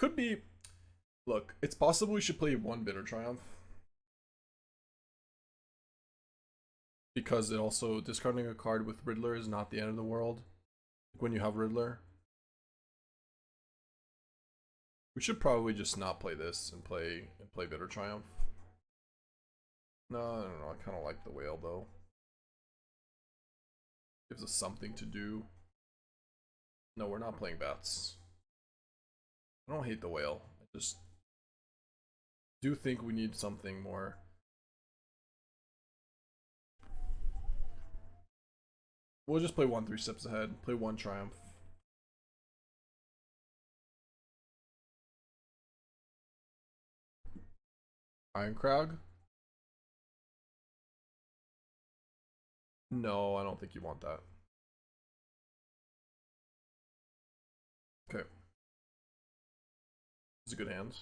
could be. Look, it's possible we should play one Bitter Triumph. Because it also, discarding a card with Riddler is not the end of the world. When you have Riddler. We should probably just not play this and play Bitter Triumph. No, I don't know. I kind of like the whale though. Gives us something to do. No, we're not playing bats. I don't hate the whale. I just do think we need something more. We'll just play 3 steps ahead. Play 1 Triumph. Ironcrag? No, I don't think you want that. Okay. It's a good hand.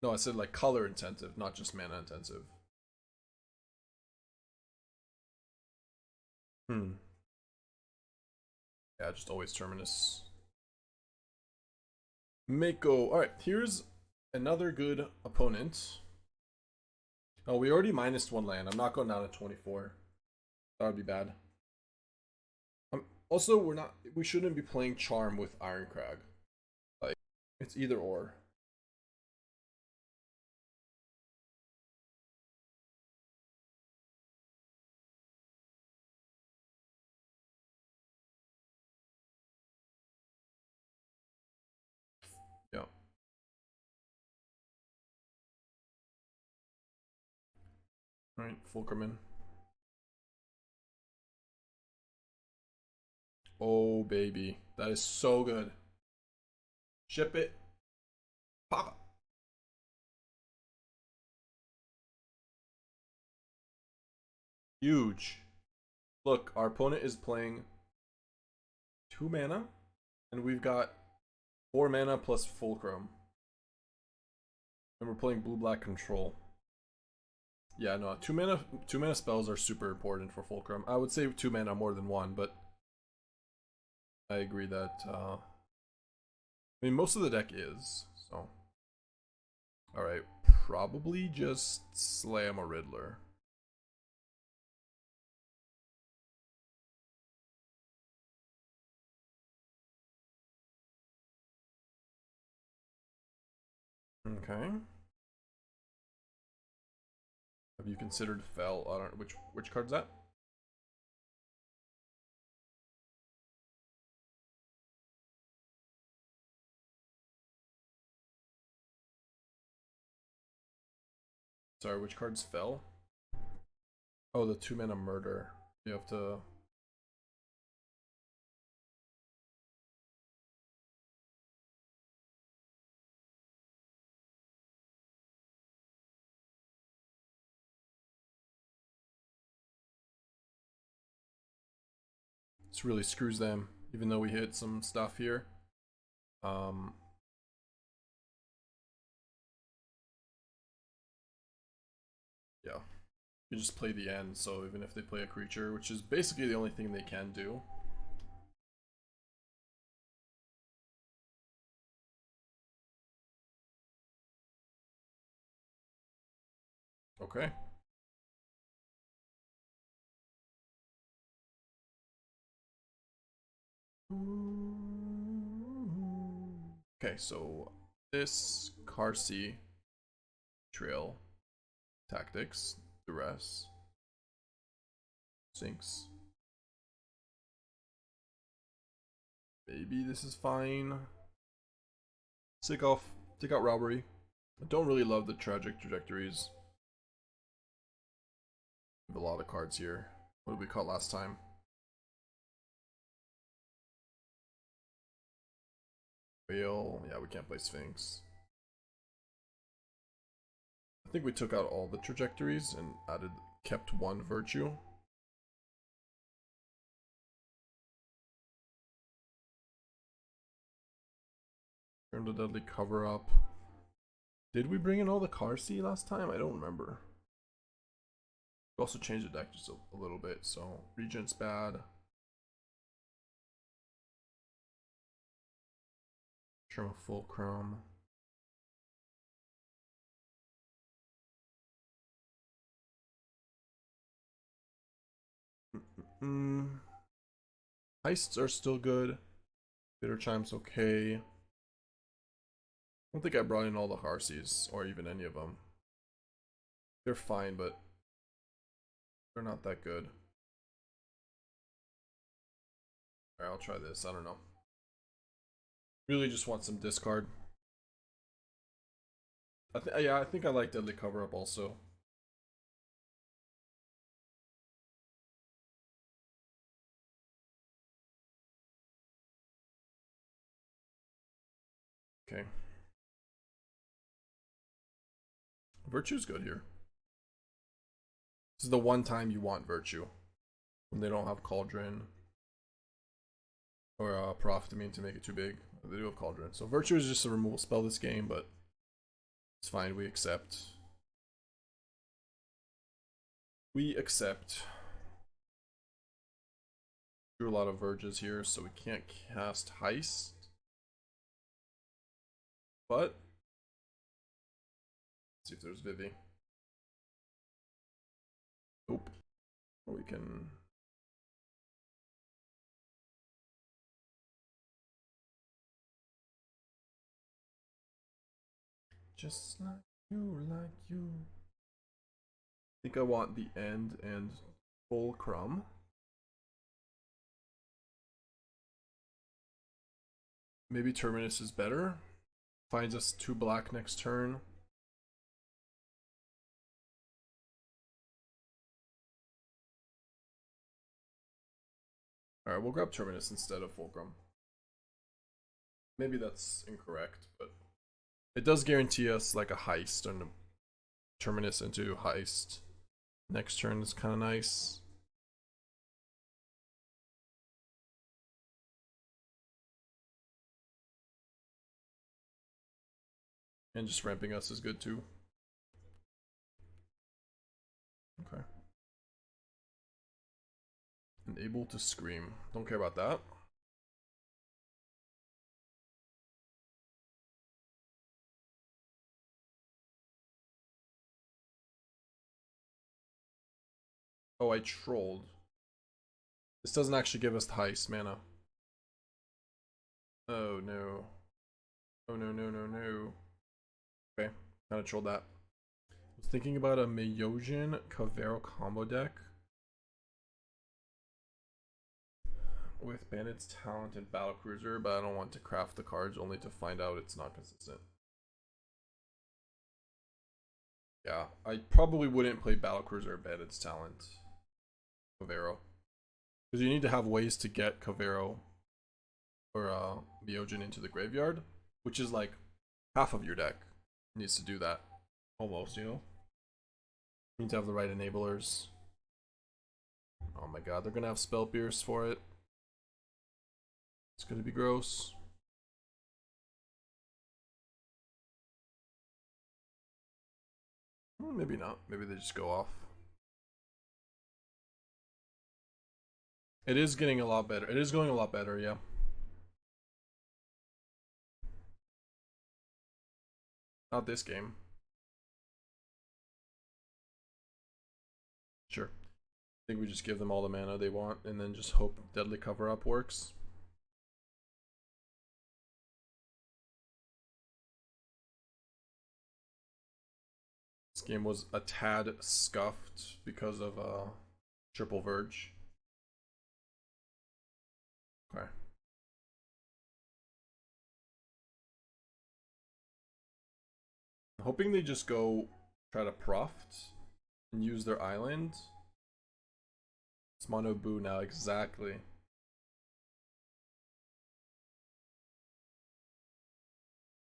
No, I said like color intensive, not just mana intensive. Yeah, just always Terminus. Mako. Alright, here's another good opponent. Oh, we already minused 1 land. I'm not going down to 24. That would be bad. Also, we shouldn't be playing Charm with Ironcrag. Like, it's either or. Yeah. Alright, Fulcrum in. Oh, baby. That is so good. Ship it. Pop it. Huge. Look, our opponent is playing 2 mana, and we've got 4 mana plus Fulcrum. And we're playing blue-black control. Yeah, no, 2 mana spells are super important for Fulcrum. I would say 2 mana more than 1, but I agree that I mean most of the deck is, so. Alright, probably just slam a Riddler. Okay. Have you considered Fell? I don't know which card's that? Sorry, which cards fell? Oh, the 2 mana murder. You have to. This really screws them, even though we hit some stuff here. Yeah. You just play the end, so even if they play a creature, which is basically the only thing they can do. Okay. Okay, so this Qarsi Betrayal Tactics, Duress, Sphinx. Maybe this is fine. Take out Robbery. I don't really love the tragic trajectories. We have a lot of cards here. What did we call last time? Whale. Yeah, we can't play Sphinx. I think we took out all the trajectories and kept 1 virtue. Turn the Deadly Cover Up. Did we bring in all the Qarsi last time? I don't remember. We also changed the deck just a little bit, so Regent's bad. Terminus of Fulcrum. Heists are still good. Bitter Chime's okay. I don't think I brought in all the Qarsis, or even any of them. They're fine, but they're not that good. Alright, I'll try this. I don't know. Really just want some discard. I think I like Deadly Cover Up also. Okay. Virtue's good here. This is the one time you want Virtue. When they don't have Cauldron. Or Prof, to make it too big. They do have Cauldron. So Virtue is just a removal spell this game, but it's fine, we accept. We accept. Drew a lot of Verges here, so we can't cast Heist. But let's see if there's Vivi. Nope. We can. Just like you, like you. I think I want the End and Fulcrum. Maybe Terminus is better. Finds us 2 black next turn. Alright, we'll grab Terminus instead of Fulcrum. Maybe that's incorrect, but it does guarantee us like a Heist and a Terminus into Heist. Next turn is kind of nice. And just ramping us is good too. Okay. And able to scream. Don't care about that. Oh, I trolled. This doesn't actually give us the Heist mana. Oh no. Oh no, no, no, no. Okay, kind of trolled that. I was thinking about a Myojin Cavero combo deck with Bandit's Talent and Battlecruiser, but I don't want to craft the cards only to find out it's not consistent. Yeah, I probably wouldn't play Battlecruiser or Bandit's Talent Cavero, because you need to have ways to get Cavero or Myojin into the graveyard, which is like half of your deck needs to do that. Almost, you know? You need to have the right enablers. Oh my god, they're gonna have Spell Pierce for it. It's gonna be gross. Maybe not. Maybe they just go off. It is getting a lot better. It is going a lot better, yeah. Not this game. Sure. I think we just give them all the mana they want and then just hope Deadly Cover Up works. This game was a tad scuffed because of Triple Verge. Okay. I'm hoping they just go try to Proft and use their island. It's Mono Boo now, exactly.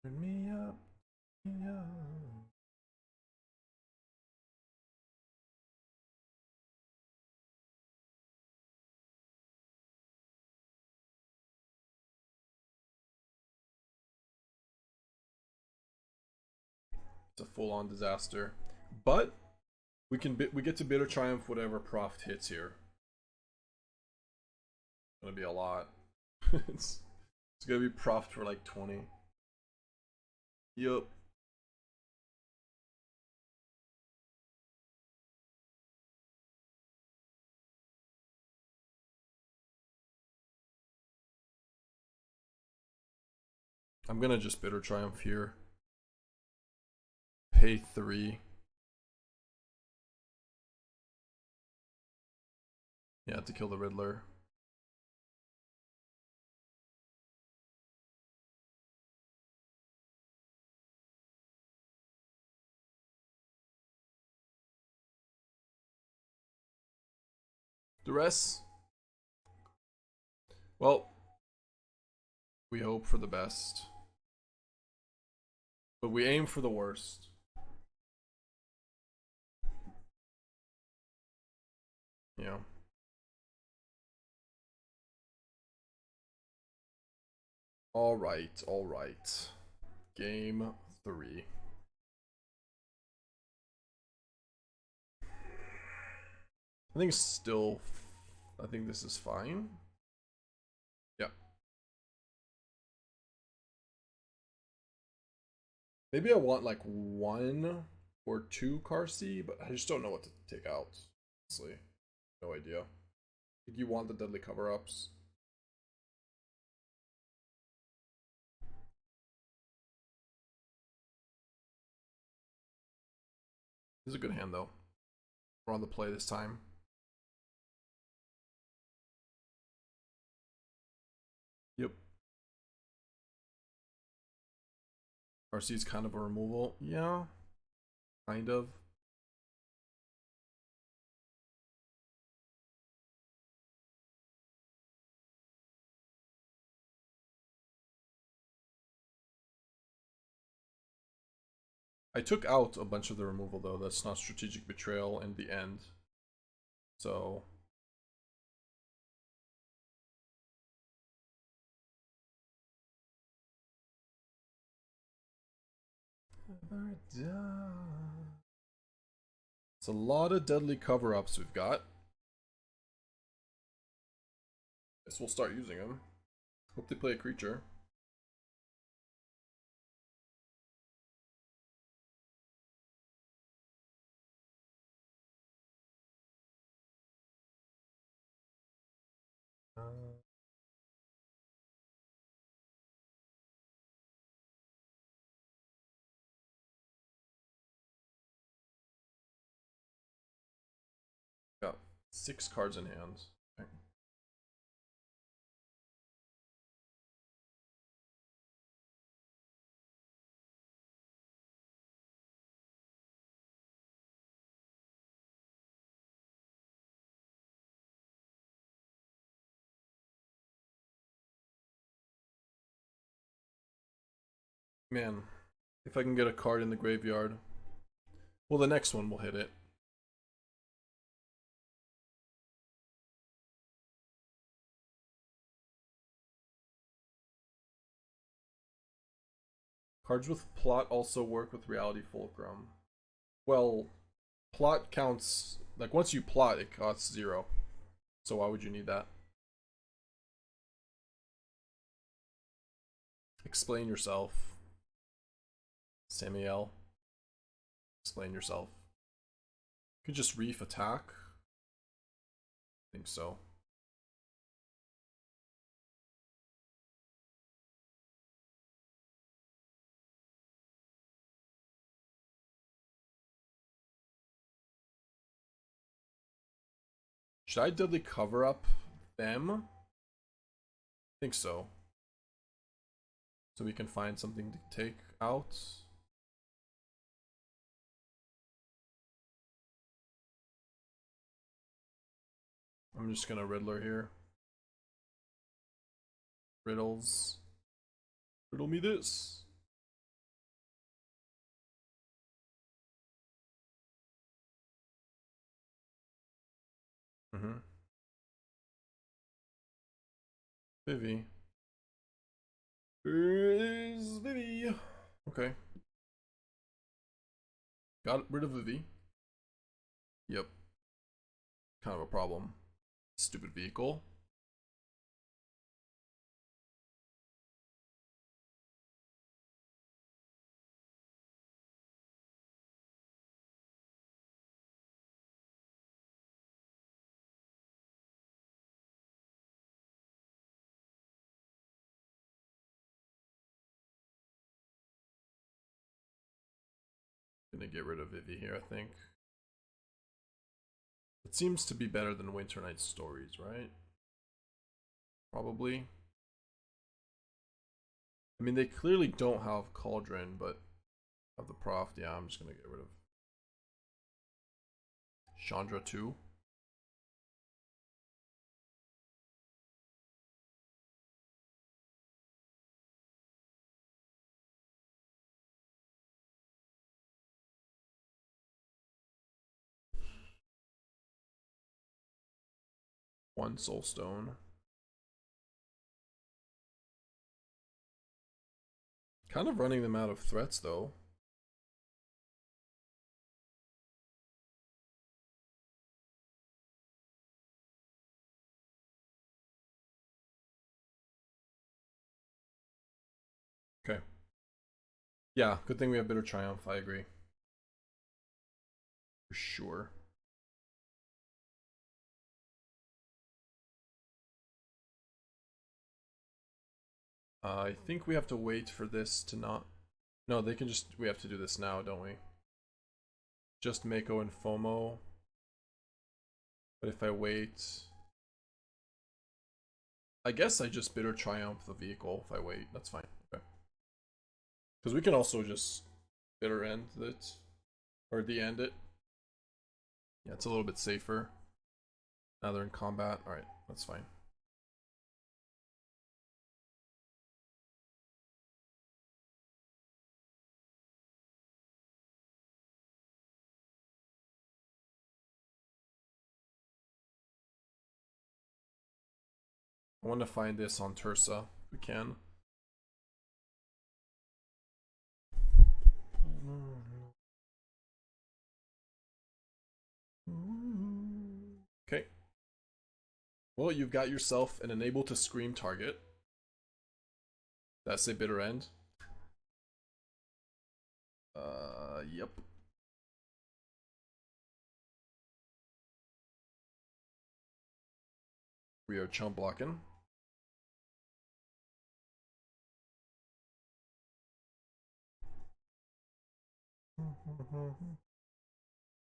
Turn me up, me up. It's a full-on disaster, but we get to Bitter Triumph whatever Proft hits here. It's gonna be a lot. it's gonna be Proft for like 20. Yup. I'm gonna just Bitter Triumph here. Pay 3. Yeah, to kill the Riddler. Duress. Well, we hope for the best. But we aim for the worst. Yeah. Alright, alright. Game 3. I think still... I think this is fine. Yeah. Maybe I want like 1 or 2 Qarsi, but I just don't know what to take out. Honestly. No idea. I think you want the deadly cover-ups. This is a good hand though. We're on the play this time. Yep. RC is kind of a removal. Yeah. Kind of. I took out a bunch of the removal though. That's not Strategic Betrayal in the end. So... It's a lot of deadly cover-ups we've got. Guess we'll start using them. Hope they play a creature. Got 6 cards in hand. Okay. Man, if I can get a card in the graveyard. Well, the next one will hit it. Cards with plot also work with Reality Fulcrum. Well, plot counts... Like, once you plot, it costs 0. So why would you need that? Explain yourself. Samuel. Explain yourself. You could just Reef attack. I think so. Should I deadly cover up them? I think so. So we can find something to take out. I'm just gonna Riddler here. Riddles. Riddle me this. Vivi. Where is Vivi? Okay. Got rid of Vivi. Yep. Kind of a problem. Stupid vehicle. Gonna get rid of Vivi here, I think. It seems to be better than Winter Night Stories, right? Probably. I mean, they clearly don't have Cauldron, but have the Prof. Yeah, I'm just gonna get rid of Chandra too. One Soulstone. Kind of running them out of threats though. Okay. Yeah, good thing we have Bitter Triumph, I agree. For sure. I think we have to wait for this to not... No, they can just... We have to do this now, don't we? Just Mako and FOMO. But if I wait... I guess I just Bitter Triumph the vehicle if I wait. That's fine. Okay. Because we can also just Bitter End it. Or the end it. Yeah, it's a little bit safer. Now they're in combat. Alright, that's fine. I want to find this on Tursa if we can. Okay. Well, you've got yourself an Enable to Scream target. That's a Bitter End. Yep. We are chump blocking.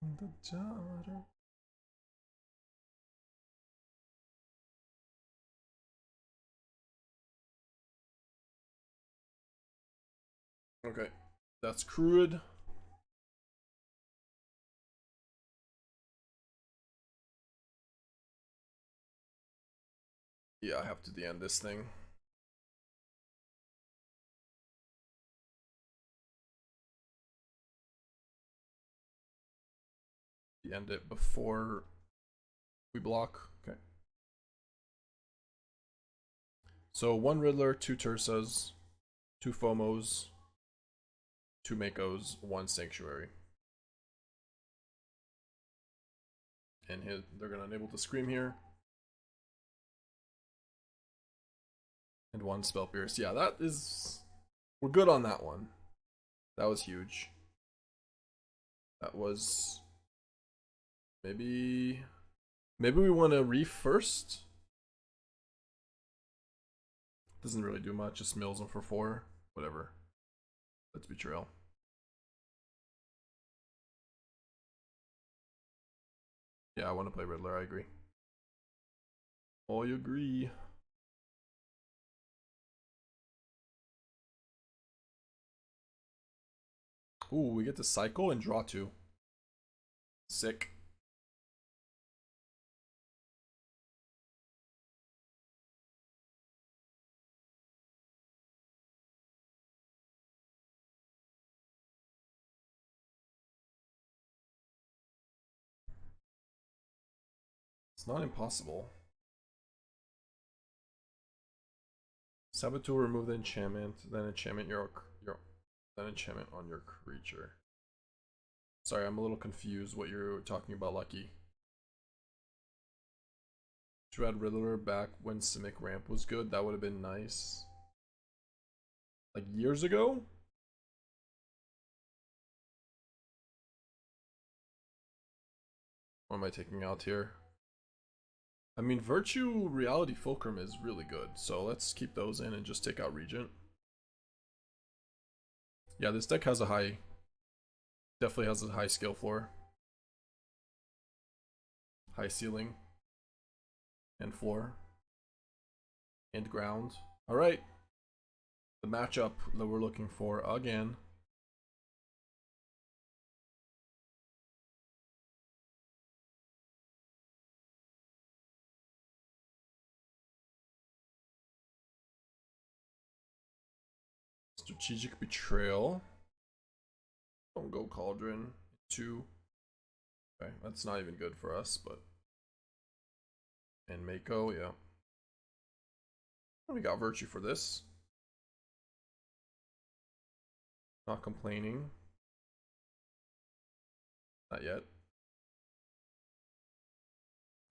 The daughter. Okay, that's crude. Yeah, I have to end this thing. End it before we block. Okay. So 1 Riddler, 2 Tursas, 2 Fomos, 2 Makos, 1 Sanctuary. And they're gonna enable to Scream here. And 1 Spell Pierce. Yeah, that is... We're good on that one. That was huge. That was... Maybe we want to Reef first? Doesn't really do much, just mills them for 4. Whatever. Let's Betrayal. Yeah, I want to play Riddler, I agree. I agree. Ooh, we get to cycle and draw 2. Sick. It's not impossible. Saboteur, remove the enchantment, then enchantment then enchantment on your creature. Sorry, I'm a little confused what you're talking about, Lucky. To add Riddler back when Simic Ramp was good, that would have been nice. Like years ago? What am I taking out here? I mean, Virtue Reality Fulcrum is really good, so let's keep those in and just take out Regent. Yeah, this deck has a high Definitely has a high skill floor. High ceiling. And floor. And ground. Alright. The matchup that we're looking for again. Strategic Betrayal. Don't go Cauldron. 2. Okay, that's not even good for us, but. And Mako, yeah. We got Virtue for this. Not complaining. Not yet.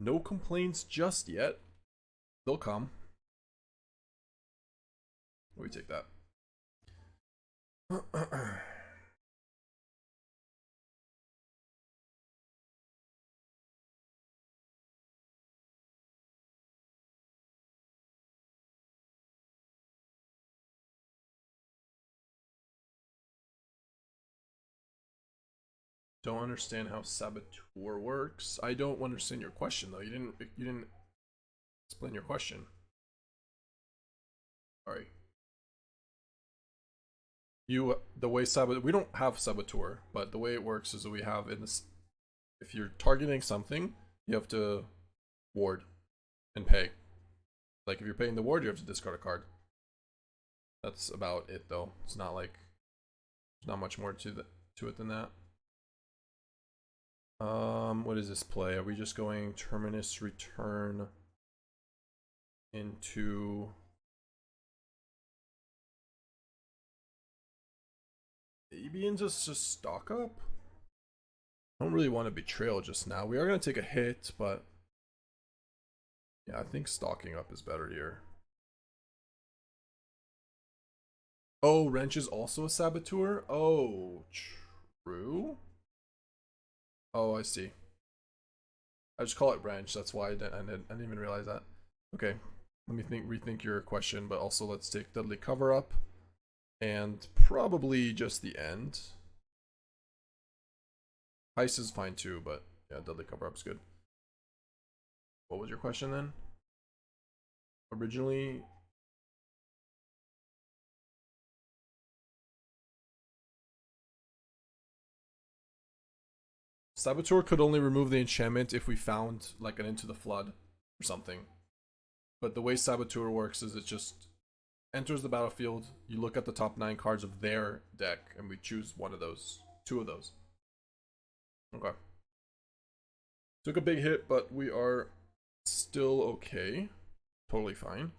No complaints just yet. They'll come. We take that. Don't understand how Saboteur works. I don't understand your question though. You didn't explain your question. Sorry. The way we don't have Saboteur, but the way it works is that we have in this, if you're targeting something, you have to ward and pay. Like if you're paying the ward, you have to discard a card. That's about it though. It's not like there's not much more to it than that. What is this play? Are we just going Terminus Return into maybe into just stock up? I don't really want to Betrayal just now. We are going to take a hit, but yeah, I think stocking up is better here. Oh, Wrench is also a Saboteur? Oh, true. Oh, I see. I just call it Wrench, that's why I didn't even realize that. Okay, let me rethink your question, but also let's take Deadly Cover Up. And probably just the end. Heist is fine too, but yeah, Deadly Cover Up's good. What was your question then? Originally... Saboteur could only remove the enchantment if we found like an Into the Flood or something. But the way Saboteur works is it just enters the battlefield, you look at the top 9 cards of their deck, and we choose one of those. 2 of those. Okay. Took a big hit, but we are still okay. Totally fine.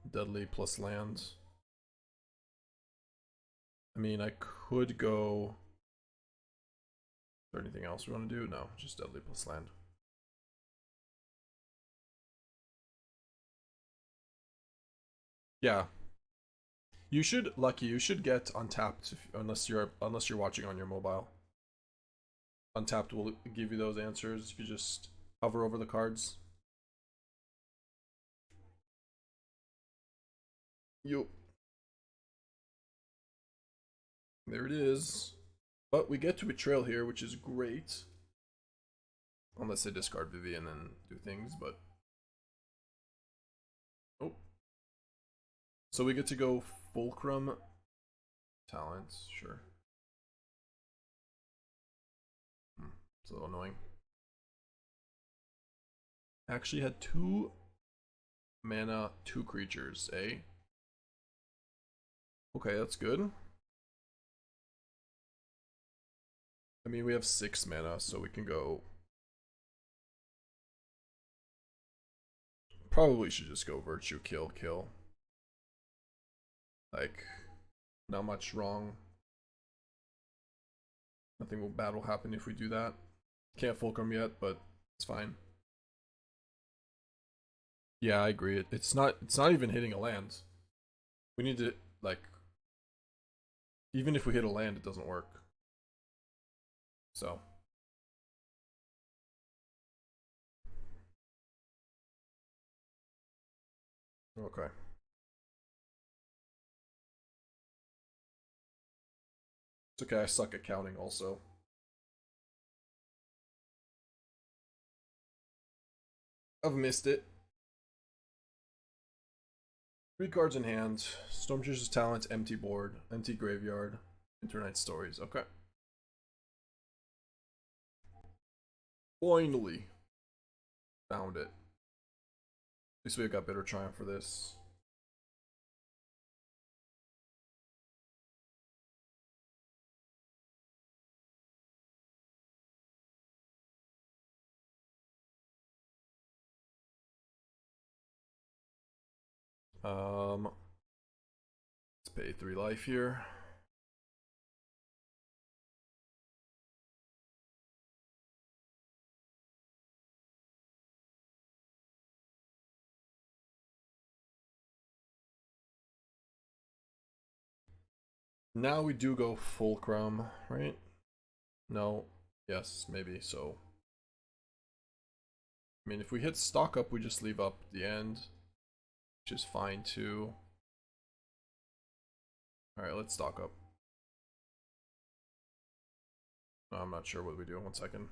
Deadly plus lands. I mean, I could go... Is there anything else we want to do? No, just Deadly plus land. Yeah. You should, Lucky, you should get Untapped unless you're watching on your mobile. Untapped will give you those answers if you just hover over the cards. Yo. There it is. But we get to Betrayal here, which is great. Unless they discard Vivi and then do things, but... Oh. So we get to go Fulcrum talents, sure. It's a little annoying. Actually had 2 mana, 2 creatures, eh? Okay, that's good. I mean, we have 6 mana, so we can go... Probably should just go Virtue, kill, kill. Like, not much wrong. Nothing bad will happen if we do that. Can't Fulcrum yet, but it's fine. Yeah, I agree. It's not even hitting a land. We need to, like... Even if we hit a land, it doesn't work. So... Okay. It's okay, I suck at counting also. I've missed it. 3 cards in hand. Stormchaser's Talent, empty board, empty graveyard, Internight Stories. Okay. Finally. Found it. At least we got Bitter Triumph for this. Let's pay 3 life here. Now we do go Fulcrum, right? No. Yes, maybe. So, I mean, if we hit stock up, we just leave up the end, which is fine too. Alright, let's stock up. I'm not sure what we do. 1 second.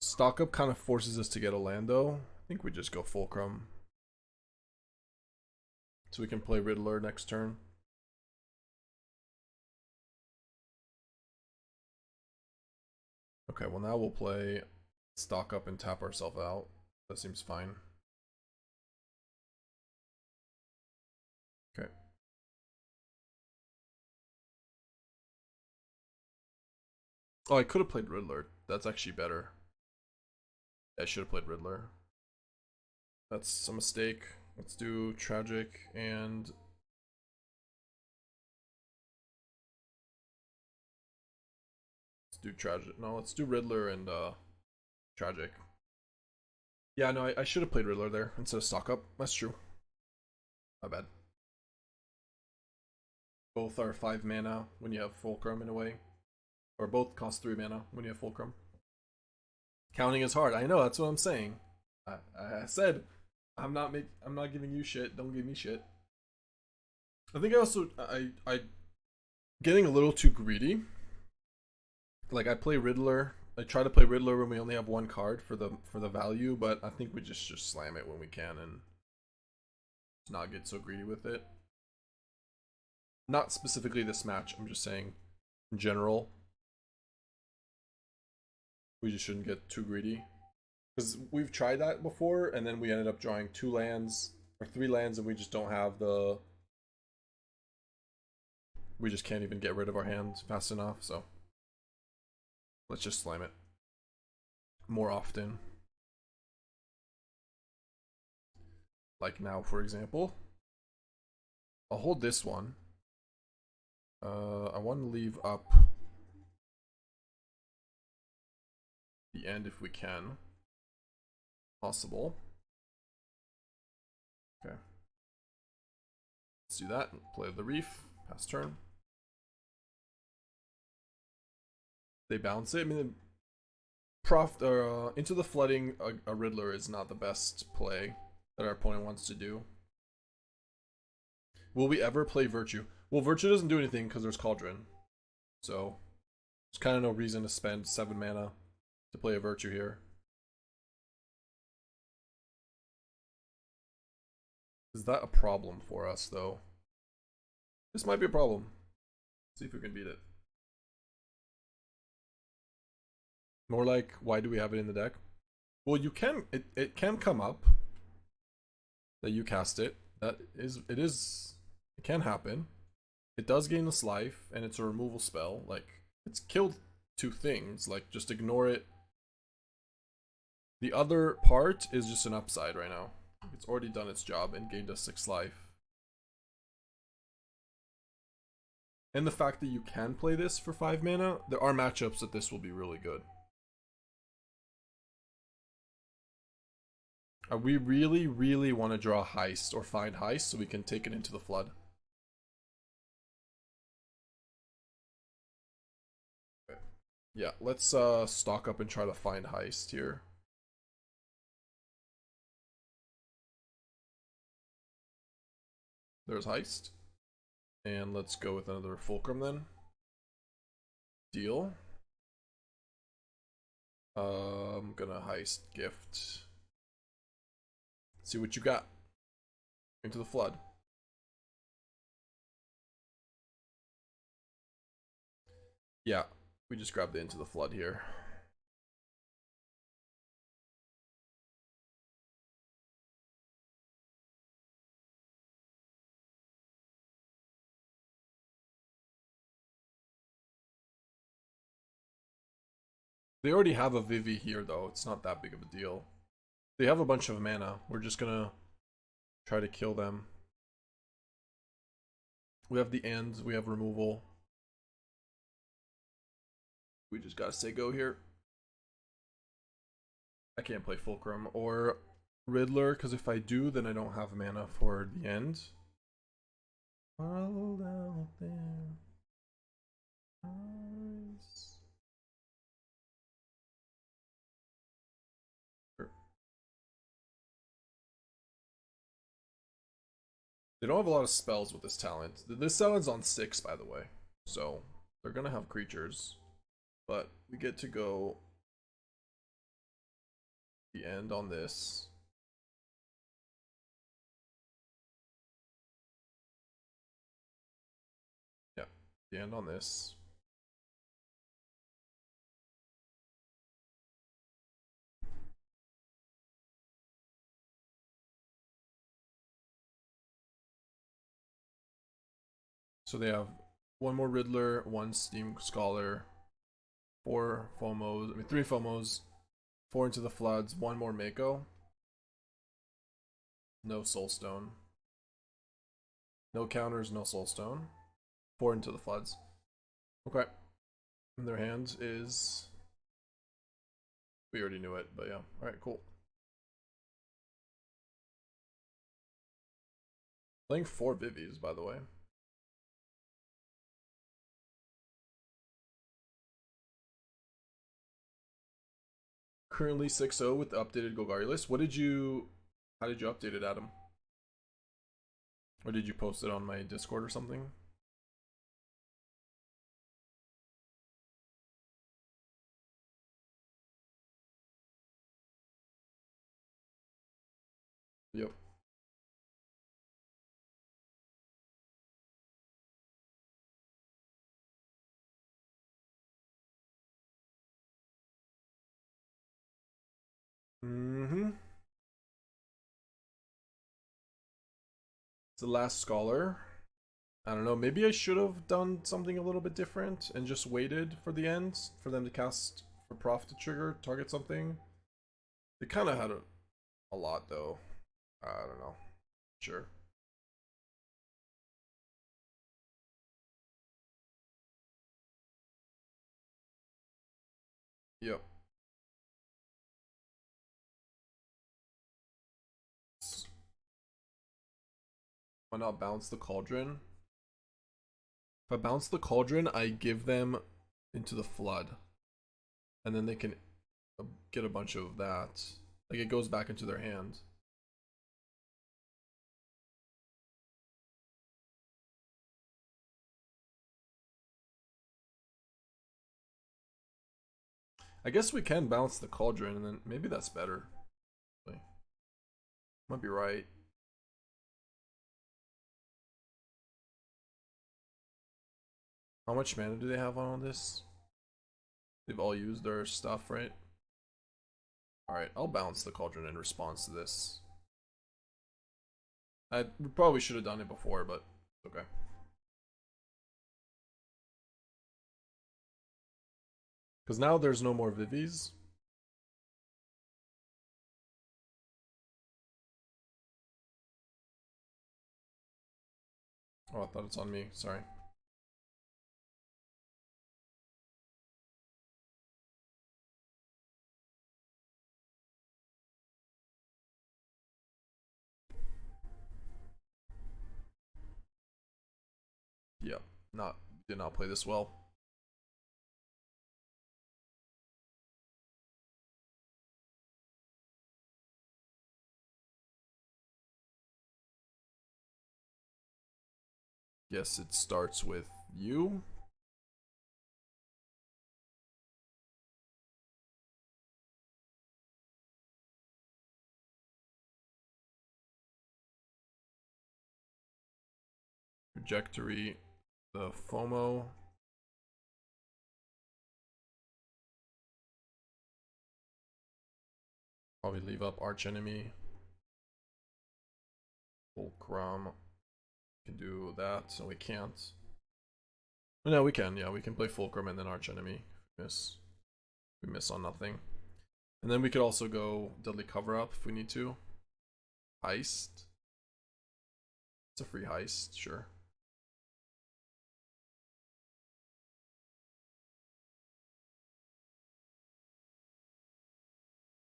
Stock up kind of forces us to get a land though. I think we just go Fulcrum. So we can play Riddler next turn. Okay, well now we'll play stock up and tap ourselves out. That seems fine. Okay. Oh, I could have played Riddler. That's actually better. I should have played Riddler. That's a mistake. Let's do Tragic and... Let's do Tragic. No, let's do Riddler and Tragic. Yeah, no, I should have played Riddler there instead of stock up. That's true. My bad. Both are 5 mana when you have Fulcrum in a way. Or both cost 3 mana when you have Fulcrum. Counting is hard. I know, that's what I'm saying. I said I'm not giving you shit. Don't give me shit. I think I getting a little too greedy. Like I play Riddler. I try to play Riddler when we only have 1 card for the value, but I think we just slam it when we can and not get so greedy with it. Not specifically this match. I'm just saying in general. We just shouldn't get too greedy. Because we've tried that before, and then we ended up drawing 2 lands, or 3 lands, and we just don't have the... We just can't even get rid of our hands fast enough, so... Let's just slam it. More often. Like now, for example. I'll hold this one. I want to leave up... the end if we can. Possible. Okay. Let's do that. Play the Reef. Pass turn. They bounce it. I mean, into the Flooding, a Riddler is not the best play that our opponent wants to do. Will we ever play Virtue? Well, Virtue doesn't do anything because there's Cauldron. So, there's kind of no reason to spend 7 mana to play a Virtue here. Is that a problem for us, though? This might be a problem. Let's see if we can beat it. More like, why do we have it in the deck? Well, you can, it can come up that you cast it. It can happen. It does gain this life, and it's a removal spell. Like, it's killed 2 things. Like, just ignore it. The other part is just an upside right now. It's already done its job and gained us 6 life. And the fact that you can play this for 5 mana, there are matchups that this will be really good. We really, really want to draw Heist or find Heist so we can take it into the Flood. Okay. Yeah, let's stock up and try to find Heist here. There's Heist. And let's go with another Fulcrum then. deal. I'm gonna heist gift. See what you got. Into the flood. Yeah, we just grabbed the Into the Flood here. They already have a Vivi here though, it's not that big of a deal. They have a bunch of mana, we're just gonna try to kill them. We have the end, we have removal. We just gotta say go here. I can't play Fulcrum or Riddler, because if I do, then I don't have mana for the end. All out there. Nice. They don't have a lot of spells with this talent. This talent's on 6, by the way. So, they're gonna have creatures. But we get to go the end on this. Yeah, the end on this. So they have one more Riddler, one Steam Scholar, 4 Fomos, 3 Fomos, 4 Into the Floods, 1 more Mako. No Soulstone. No counters, no Soulstone. 4 Into the Floods. Okay. And their hand is... We already knew it, but yeah. Alright, cool. Playing 4 Vivies, by the way. Currently 6-0 with the updated Golgari list. How did you update it, Adam? Or did you post it on my Discord or something? Yep. It's the last Scholar. I don't know, maybe I should have done something a little bit different and just waited for the end for them to cast for Prof to trigger, target something. They kind of had a lot though. I don't know. Sure. Yep. Why not bounce the Cauldron? If I bounce the Cauldron, I give them Into the Flood. And then they can get a bunch of that. Like, it goes back into their hand. I guess we can bounce the Cauldron, and then maybe that's better. Might be right. How much mana do they have on all this? They've all used their stuff, right? Alright, I'll bounce the Cauldron in response to this. I probably should have done it before, but okay. Because now there's no more Vivies. Oh, I thought it's on me. Sorry. Yeah, did not play this well. Yes, it starts with you. Trajectory, the FOMO. Probably leave up Archenemy. Fulcrum. Can do that, so we can't. No, we can, yeah, we can play Fulcrum and then Archenemy. We miss on nothing. And then we could also go Deadly Cover Up if we need to. Heist. It's a free heist, sure.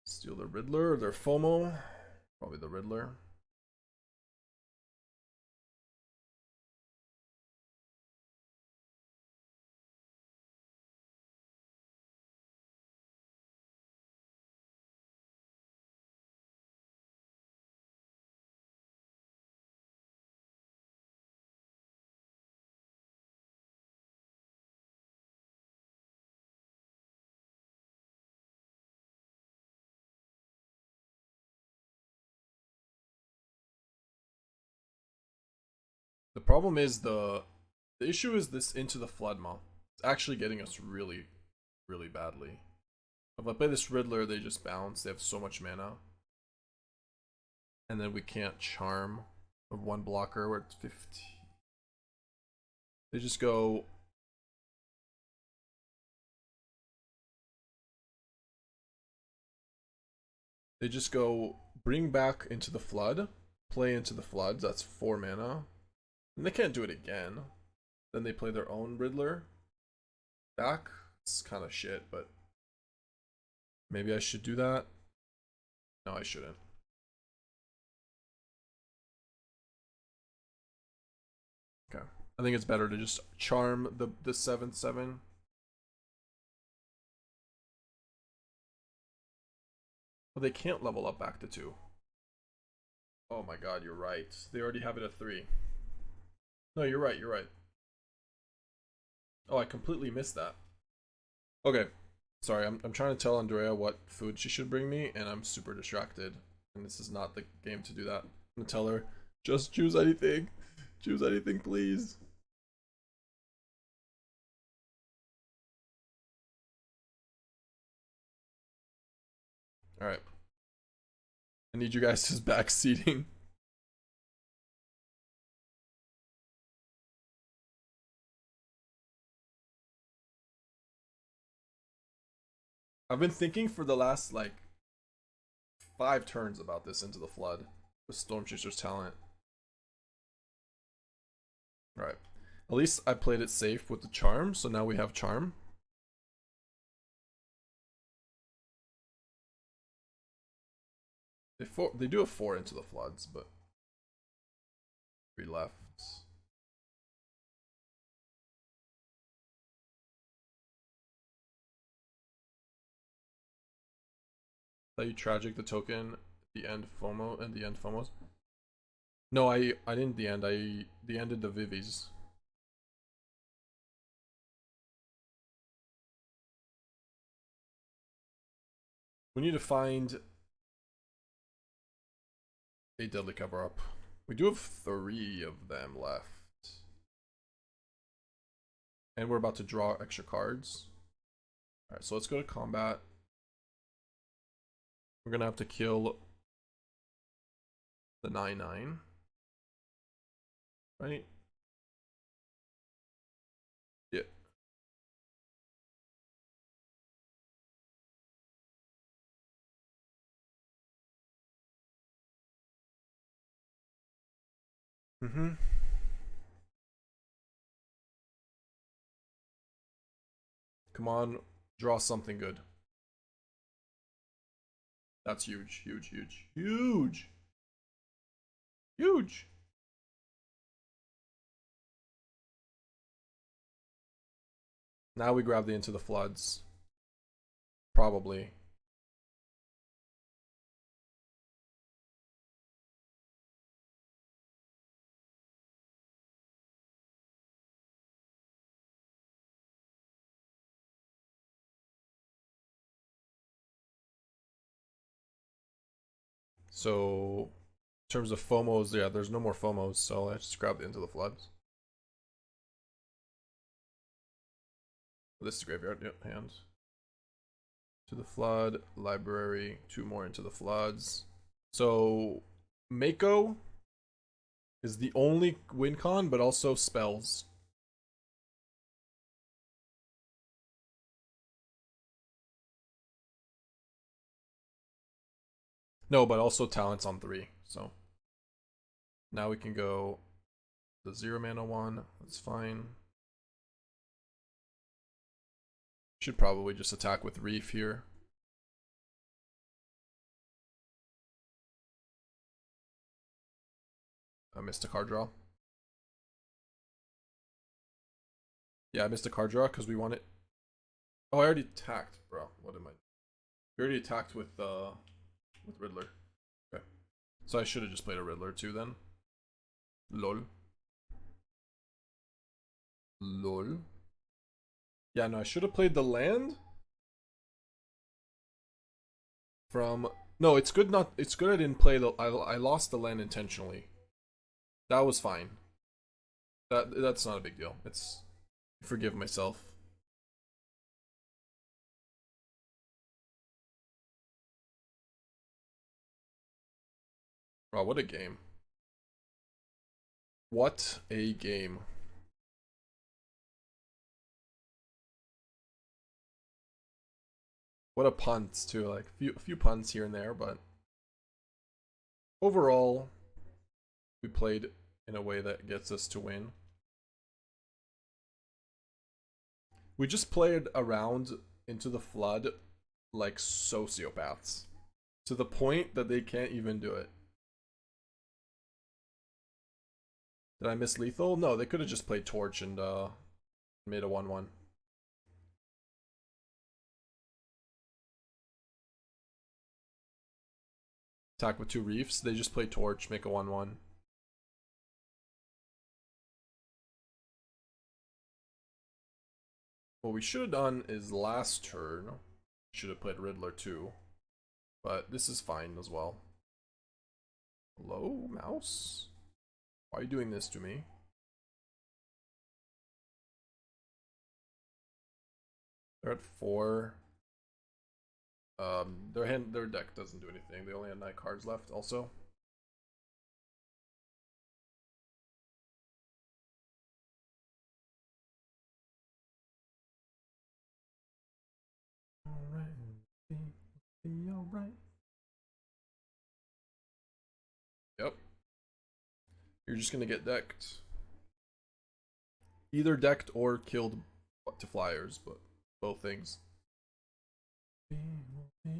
Steal the Riddler, their FOMO. Probably the Riddler. The problem is the issue is this Into the Flood mob. It's actually getting us really, really badly. If I play this Riddler, they just bounce. They have so much mana. And then we can't charm of one blocker. We're at 50. They just go. They just go bring back Into the Flood, play Into the Flood. That's 4 mana. And they can't do it again. Then they play their own Riddler back. It's kind of shit, but maybe I should do that. No, I shouldn't. Okay. I think it's better to just charm the 7/7. But they can't level up back to 2. Oh my god, you're right. They already have it at 3. No, you're right, you're right. Oh, I completely missed that. Okay. Sorry, I'm trying to tell Andrea what food she should bring me, and I'm super distracted. And this is not the game to do that. I'm gonna tell her, just choose anything. Choose anything, please. Alright. I need you guys just back seating. I've been thinking for the last, like, 5 turns about this Into the Flood with Stormchaser's talent. Alright. At least I played it safe with the charm, so now we have charm. They do have 4 Into the Floods, but 3 left. That you tragic the token, the end FOMO, and the end FOMOs. No, I didn't the end. The ended the Vivies. We need to find a Deadly Cover Up. We do have 3 of them left. And we're about to draw extra cards. Alright, so let's go to combat. We're gonna have to kill the 9/9. Right? Yeah. Mm-hmm. Come on, draw something good. That's huge, huge, huge, huge. Huge. Now we grab the Into the Floods. Probably. So, in terms of FOMOs, yeah, there's no more FOMOs, so let's just grab the Into the Floods. This is graveyard, yep, hand. To the flood, library, 2 more into the floods. So, Mako is the only win con, but also spells. No, but also talents on 3. So now we can go the 0 mana one. That's fine. Should probably just attack with Reef here. I missed a card draw. Yeah, I missed a card draw because we want it. Oh, I already attacked, bro. What am I? We already attacked with Riddler. Okay. So I should have just played a Riddler too then. Lol. Lol. Yeah, no, I should have played the land. From no, it's good not. It's good I didn't play the. I lost the land intentionally. That was fine. That's not a big deal. It's forgive myself. Wow, what a game. What a game. What a punt too, like a few punts here and there, but overall we played in a way that gets us to win. We just played around into the flood like sociopaths. To the point that they can't even do it. Did I miss lethal? No, they could have just played Torch and made a 1-1. Attack with 2 Reefs. They just play Torch, make a 1-1. What we should have done is last turn. Should have played Riddler too. But this is fine as well. Hello, mouse? Why are you doing this to me? They're at 4. Their deck doesn't do anything. They only have 9 cards left also. Alright, be alright. Yep. You're just gonna get decked. Either decked or killed to flyers, but both things. Be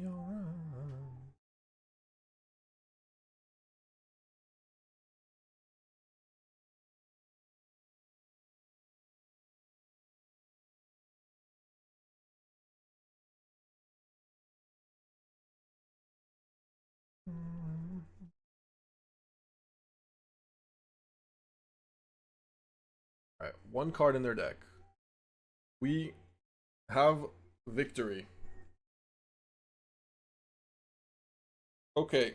alright. Alright, 1 card in their deck. We have victory. Okay.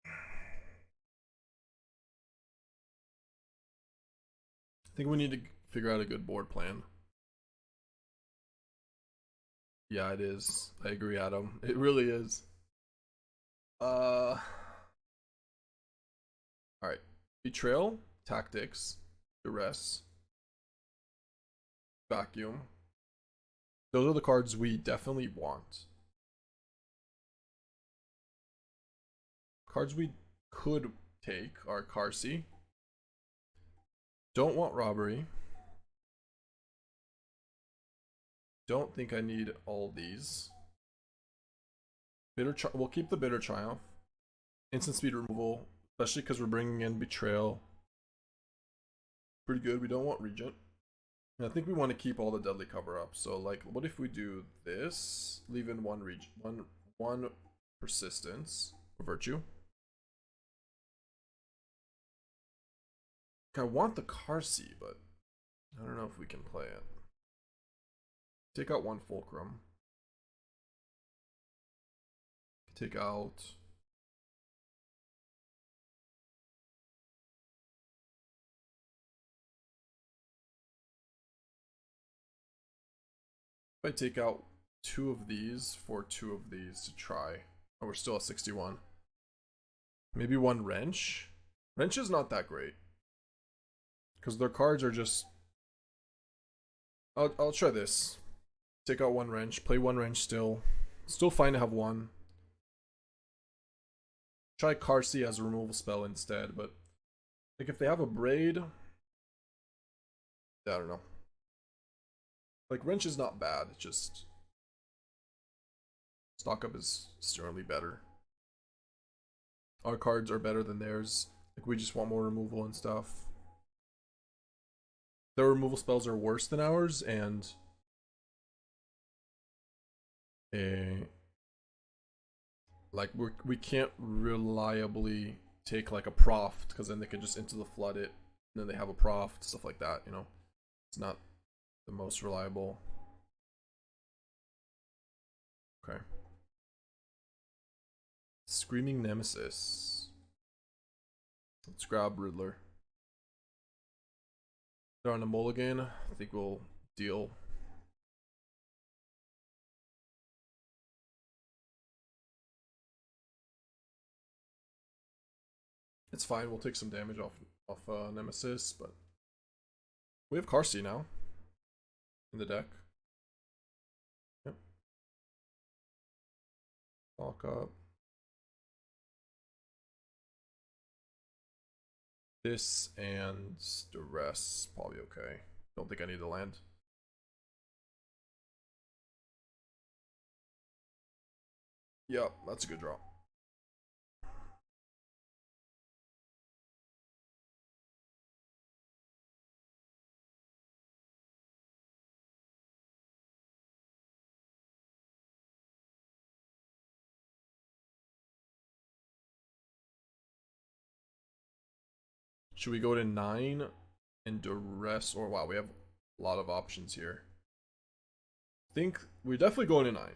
I think we need to figure out a good board plan. Yeah, it is. I agree, Adam. It really is. Alright. Betrayal, Tactics, Duress, Vacuum. Those are the cards we definitely want. Cards we could take are Qarsi. Don't want Robbery. Don't think I need all these. We'll keep the Bitter Triumph. Instant speed removal, especially because we're bringing in Betrayal. Pretty good. We don't want Regent. And I think we want to keep all the deadly cover up. So, like, what if we do this? Leave in one persistence or virtue. I want the Qarsi, but I don't know if we can play it. Take out 1 Fulcrum. Take out. If I take out 2 of these for 2 of these to try. Oh, we're still at 61. Maybe 1 wrench. Wrench is not that great. Because their cards are just... I'll try this. Take out 1 wrench, play 1 wrench still. Still fine to have 1. Try Qarsi as a removal spell instead, but like if they have a braid, I don't know. Like wrench is not bad, it's just stock up is certainly better. Our cards are better than theirs. Like we just want more removal and stuff. Their removal spells are worse than ours, and like we can't reliably take like a Proft, because then they can just into the flood it, and then they have a Proft, stuff like that, you know. It's not the most reliable. Okay. Screaming Nemesis. Let's grab Riddler. They're on a mulligan. I think we'll deal. It's fine, we'll take some damage off Nemesis, but we have Qarsi now in the deck. Yep. Lock up. This and Duress, probably okay. Don't think I need to land. Yep, that's a good draw. Should we go to 9 and Duress? Or wow, we have a lot of options here. I think we're definitely going to 9.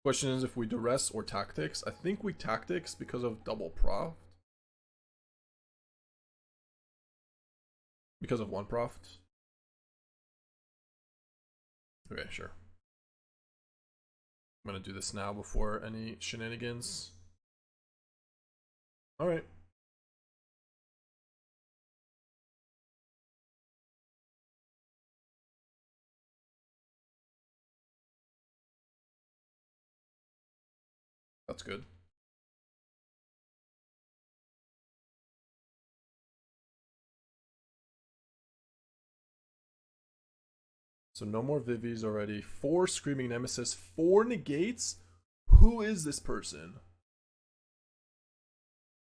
Question is if we Duress or Tactics. I think we Tactics because of double Proft. Because of 1 Proft. Okay, sure. I'm gonna do this now before any shenanigans. Alright. That's good. So no more Vivies already. 4 Screaming Nemesis. 4 Negates? Who is this person?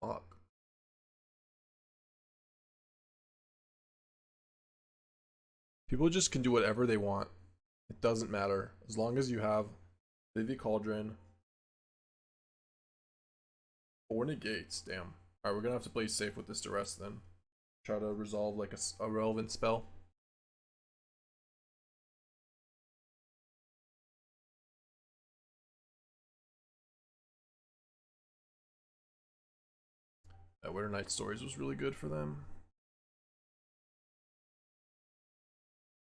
Fuck. People just can do whatever they want. It doesn't matter. As long as you have Vivi Cauldron. 4 Negates. Damn. Alright, we're gonna have to play safe with this Duress then. Try to resolve like a relevant spell. That Winter Night Stories was really good for them.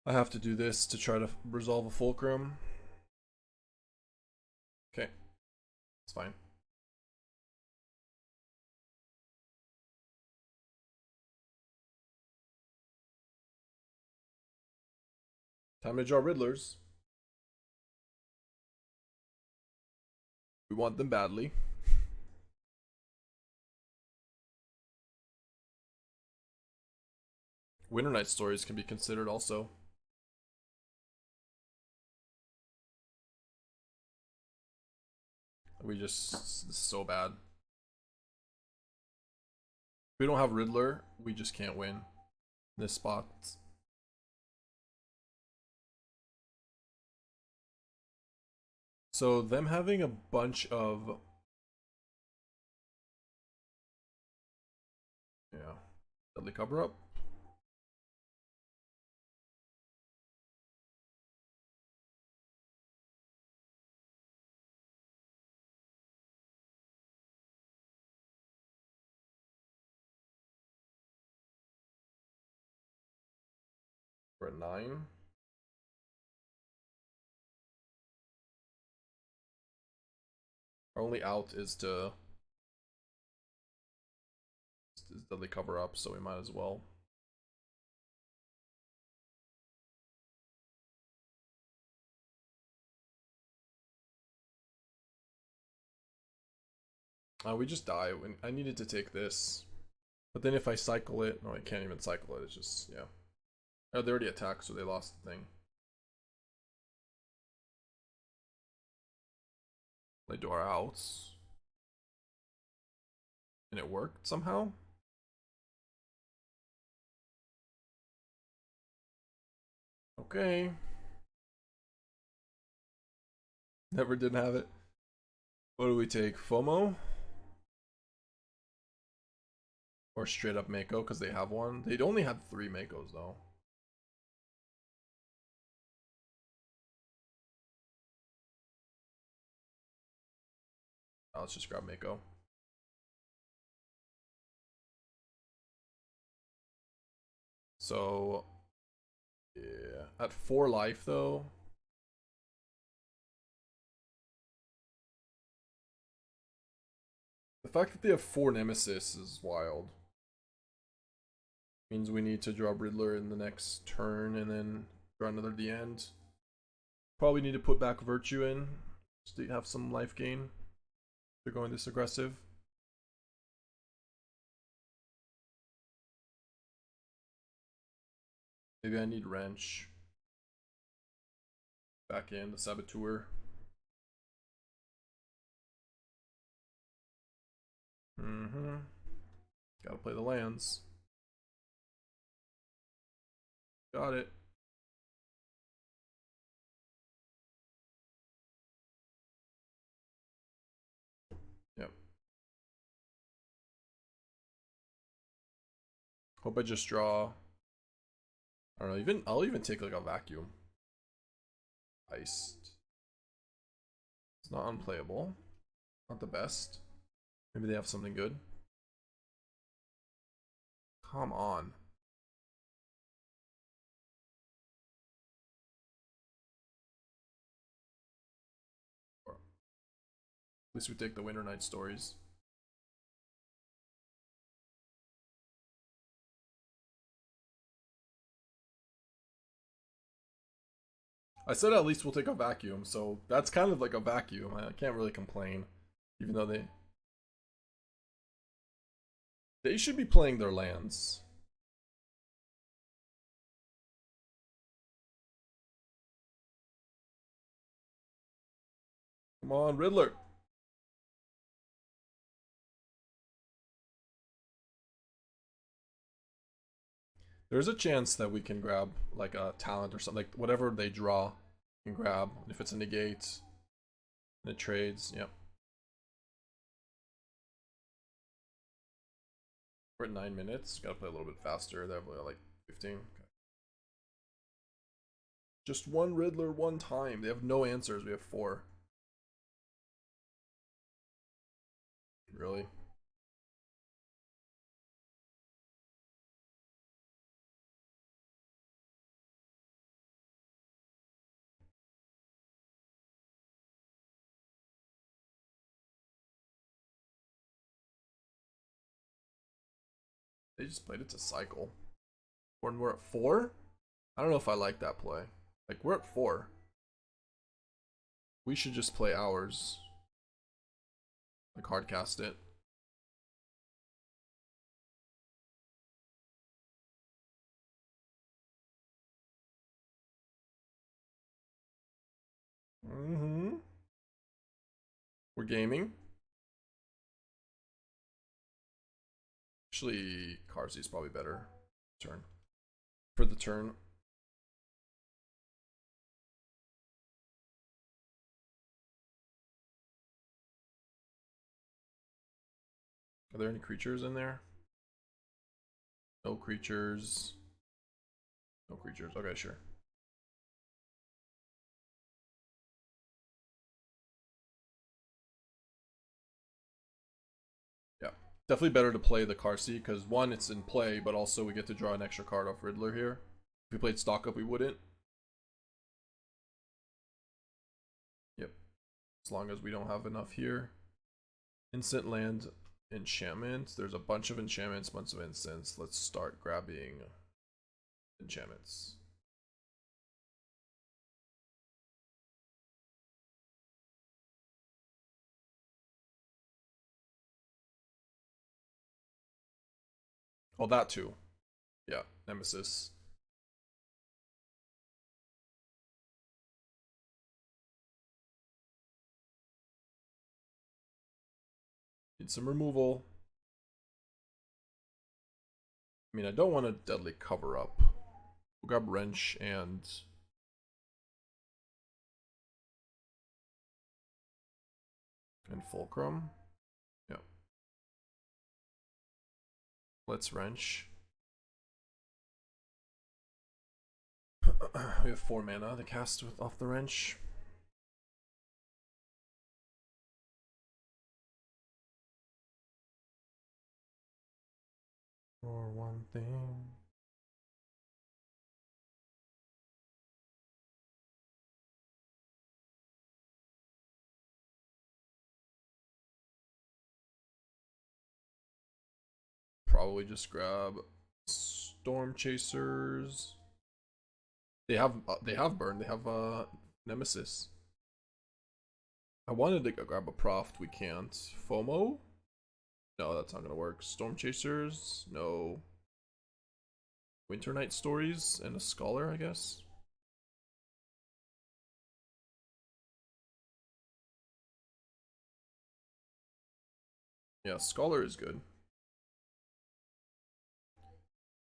I have to do this to try to resolve a Fulcrum. Okay. It's fine. Time to draw Riddlers. We want them badly. Winter Night Stories can be considered also. We just... this is so bad. If we don't have Riddler, we just can't win this spot. So them having a bunch of... yeah. Deadly Cover Up. We're at 9. Our only out is to deadly cover up, so we might as well. We just die. I needed to take this. But then if I cycle it... No, I can't even cycle it. It's just... Yeah. Oh, they already attacked, so they lost the thing. They do our outs. And it worked somehow? Okay. Never didn't have it. What do we take? FOMO? Or straight up Mako, because they have one. They'd only had 3 Makos, though. Let's just grab Mako. So, yeah. At 4 life, though. The fact that they have 4 Nemesis is wild. Means we need to draw Riddler in the next turn and then draw another at the end. Probably need to put back Virtue in just to have some life gain. They're going this aggressive. Maybe I need Wrench. Back in the Saboteur. Gotta play the lands. Got it. Yep. Hope I just draw. I don't know, I'll even take like a vacuum. Heist. It's not unplayable. Not the best. Maybe they have something good. Come on. At least we take the Winter Night Stories. I said at least we'll take a vacuum, so that's kind of like a vacuum. I can't really complain, even though they should be playing their lands. Come on, Riddler. There's a chance that we can grab like a talent or something, like whatever they draw, can grab. If it's a negate, and it trades. Yep. We're at 9 minutes. Gotta play a little bit faster. They're like 15. Okay. Just one Riddler, one time. They have no answers. We have 4. Really? They just played it to cycle. When we're at 4? I don't know if I like that play. Like, we're at 4. We should just play ours. Like, hard cast it. We're gaming. Actually, Qarsi is probably better. Turn. For the turn. Are there any creatures in there? No creatures. No creatures. Okay, sure. Yeah. Definitely better to play the Qarsi, because one, it's in play, but also we get to draw an extra card off Riddler here. If we played Stock Up, we wouldn't. Yep. As long as we don't have enough here. Instant land enchantment. There's a bunch of enchantments, bunch of instants. Let's start grabbing enchantments. Oh, that too. Yeah, Nemesis. Need some removal. I mean, I don't want a deadly cover up. We'll grab Wrench and Fulcrum. Yeah. Let's Wrench. We have 4 mana to cast with off the Wrench. For one thing. Probably just grab Storm Chasers. They have burn. They have Nemesis. I wanted to grab a Proft. We can't. FOMO? No, that's not gonna work. Storm Chasers? No. Winter Night Stories and a Scholar, I guess. Yeah, Scholar is good.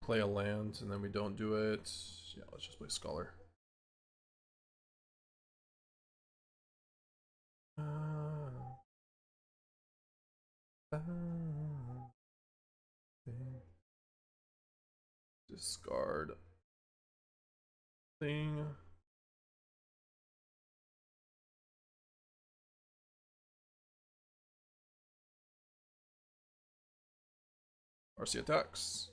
Play a land and then we don't do it. Yeah, let's just play Scholar. Discard thing. RC attacks.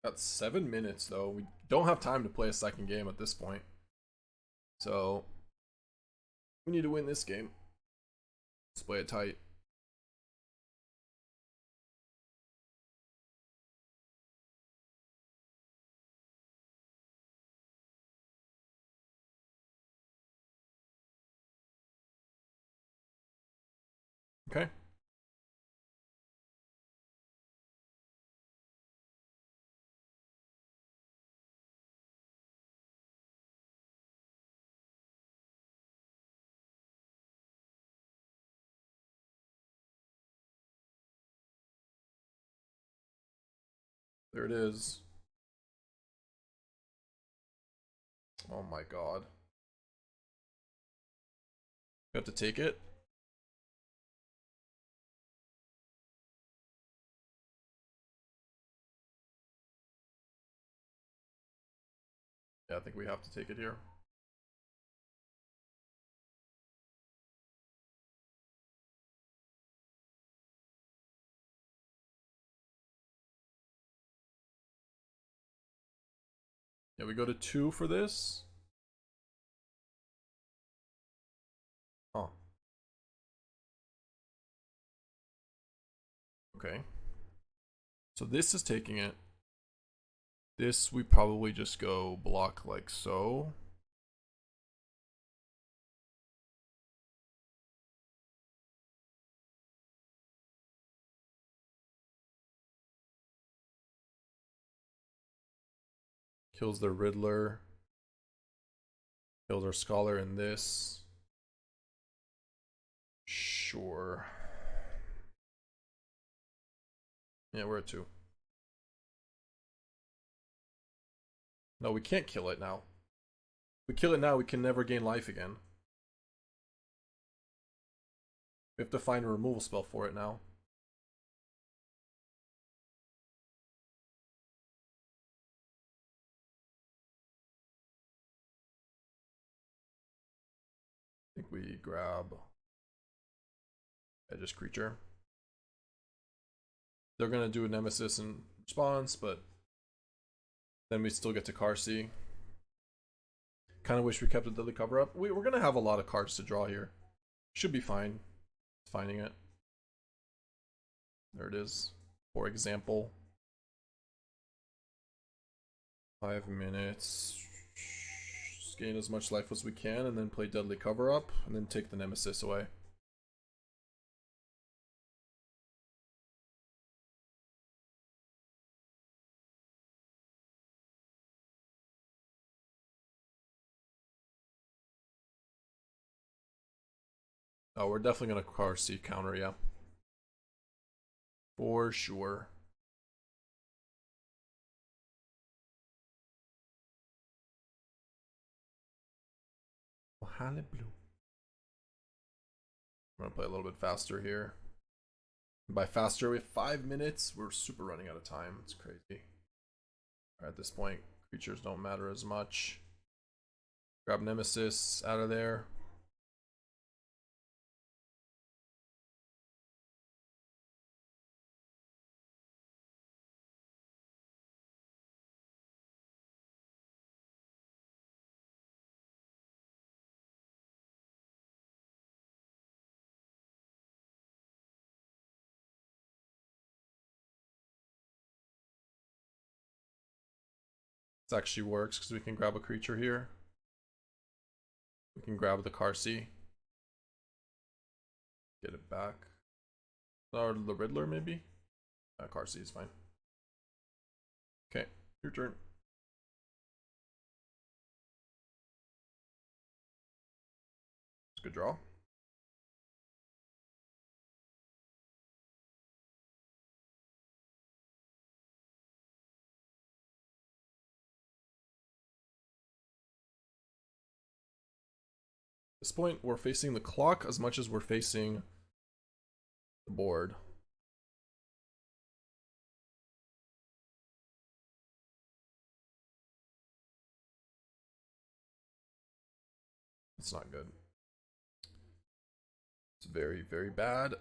Got 7 minutes though. We don't have time to play a second game at this point. So we need to win this game. Let's play it tight. Okay. There it is. Oh my god. We have to take it? Yeah, I think we have to take it here. Yeah, we go to 2 for this. Oh. Okay. So this is taking it. This we probably just go block like so. Kills the Riddler. Kills our Scholar in this. Sure. Yeah, we're at 2. No, we can't kill it now. If we kill it now, we can never gain life again. We have to find a removal spell for it now. we grab just creature. They're gonna do a Nemesis in response, but then we still get to Qarsi. Kind of wish we kept a Deadly Cover Up. We're gonna have a lot of cards to draw here. Should be fine. Finding it. There it is. For example, 5 minutes. Just gain as much life as we can, and then play Deadly Cover Up, and then take the Nemesis away. Oh, we're definitely gonna Qarsi counter, yeah. For sure. Ohana Blue. I'm gonna play a little bit faster here. By faster, we have 5 minutes. We're super running out of time. It's crazy. At this point, creatures don't matter as much. Grab Nemesis out of there. This actually works because we can grab a creature here. We can grab the Qarsi. Get it back. Or the Riddler, maybe? Qarsi is fine. Okay, your turn. It's a good draw. At this point, we're facing the clock as much as we're facing the board. It's not good. It's very, very bad.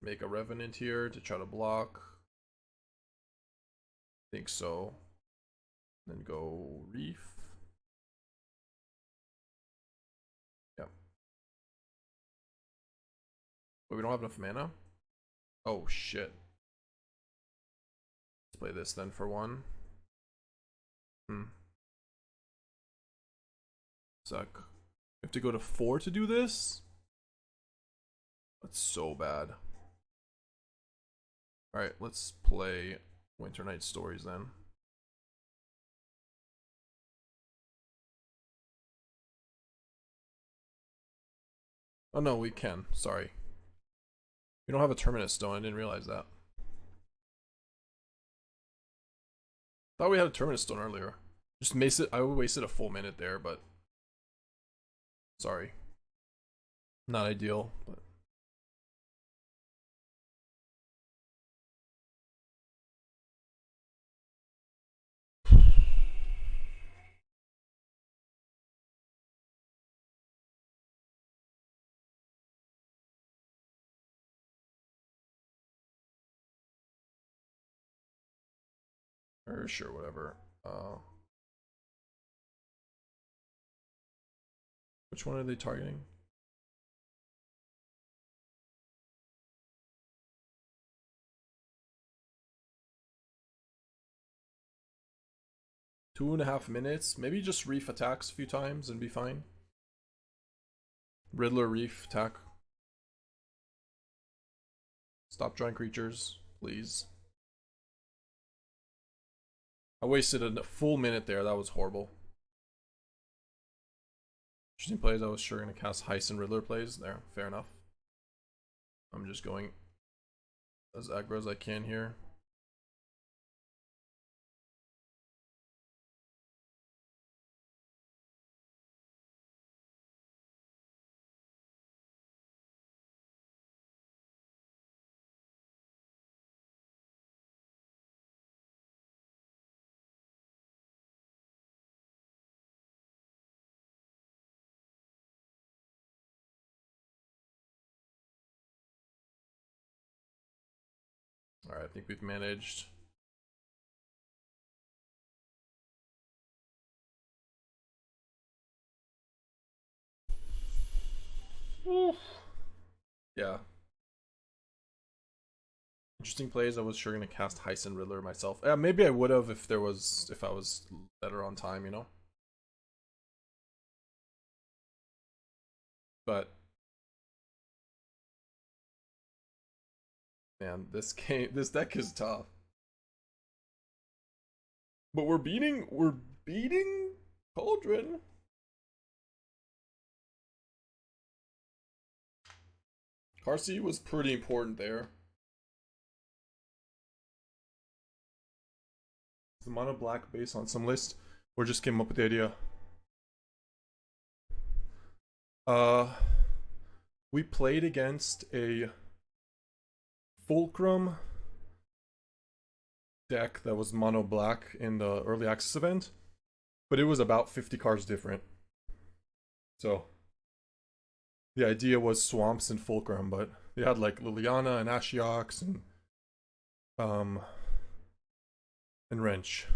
Make a Revenant here to try to block. Think so. Then go Reef. Yep. But we don't have enough mana? Oh shit. Let's play this then for one. Suck. We have to go to 4 to do this? That's so bad. Alright, let's play Winter Night Stories then. Oh no, we can. Sorry. We don't have a Terminus Stone. I didn't realize that. Thought we had a Terminus Stone earlier. Just mace it. I wasted a full minute there, but sorry. Not ideal, but or sure, whatever. Which one are they targeting? Two and a half minutes. Maybe just Reef attacks a few times and be fine. Riddler, Reef, attack. Stop drawing creatures, please. I wasted a full minute there. That was horrible. Interesting plays. I was sure going to cast Heist and Riddler plays. There, fair enough. I'm just going as aggro as I can here. Alright, I think we've managed. Oof. Yeah. Interesting plays. I was sure gonna cast Heist and Riddler myself. Maybe I would have if I was better on time, you know. But man, this deck is tough. But we're beating Cauldron. Qarsi was pretty important there. Is the mono black base on some list, or just came up with the idea? We played against a Fulcrum deck that was mono black in the early access event, but it was about 50 cards different. So the idea was swamps and Fulcrum, but they had like Liliana and Ashiok and Wrench.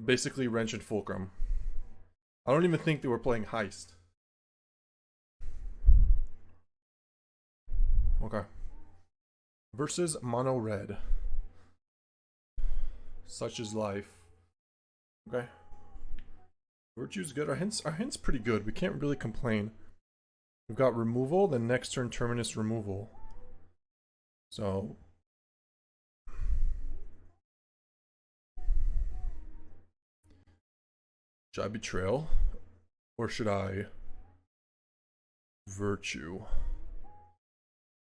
Basically Wrench and Fulcrum. I don't even think they were playing Heist. Okay. Versus mono red. Such is life. Okay. Virtue's good. Our hint's pretty good. We can't really complain. We've got removal, then next turn Terminus removal. So should I Betrayal? Or should I Virtue?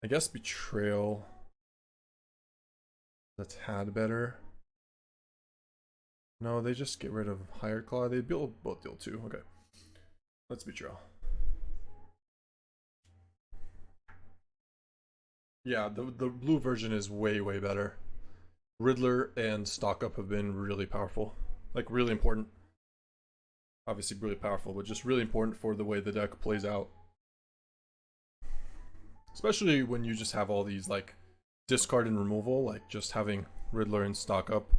I guess Betrayal is a tad better. No, they just get rid of Higher Claw. They both deal 2. Okay. Let's Betrayal. Yeah, the blue version is way better. Riddler and Stock Up have been really powerful. Like, really important. Obviously really powerful, but just really important for the way the deck plays out. Especially when you just have all these, like, discard and removal, like just having Riddler and Stock Up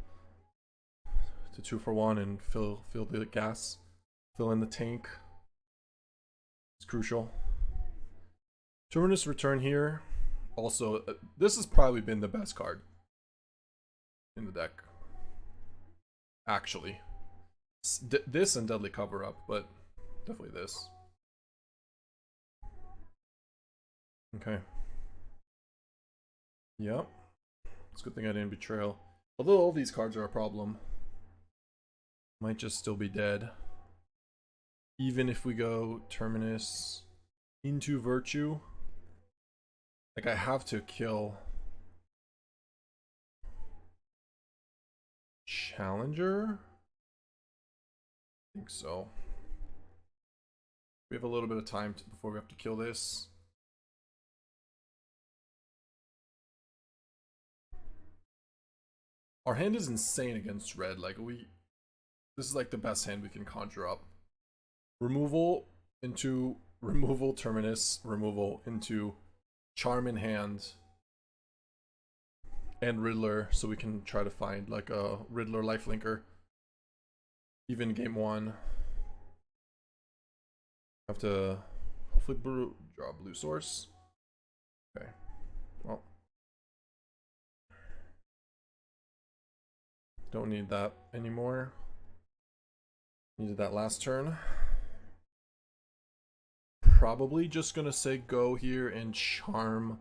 to 2 for 1 and fill the gas, fill in the tank. It's crucial. Terminus Return here. Also, this has probably been the best card in the deck. Actually. This and Deadly Cover Up, but definitely this. Okay. Yep. It's a good thing I didn't Betrayal. Although all these cards are a problem. Might just still be dead. Even if we go Terminus into Virtue. Like, I have to kill Challenger? I think so. We have a little bit of time before we have to kill this. Our hand is insane against red. Like, this is like the best hand we can conjure up. Removal into removal, Terminus, removal into Charm in hand and Riddler, so we can try to find like a Riddler lifelinker. Even game 1. Have to hopefully draw a blue source. Okay. Well. Don't need that anymore. Needed that last turn. Probably just gonna say go here and charm,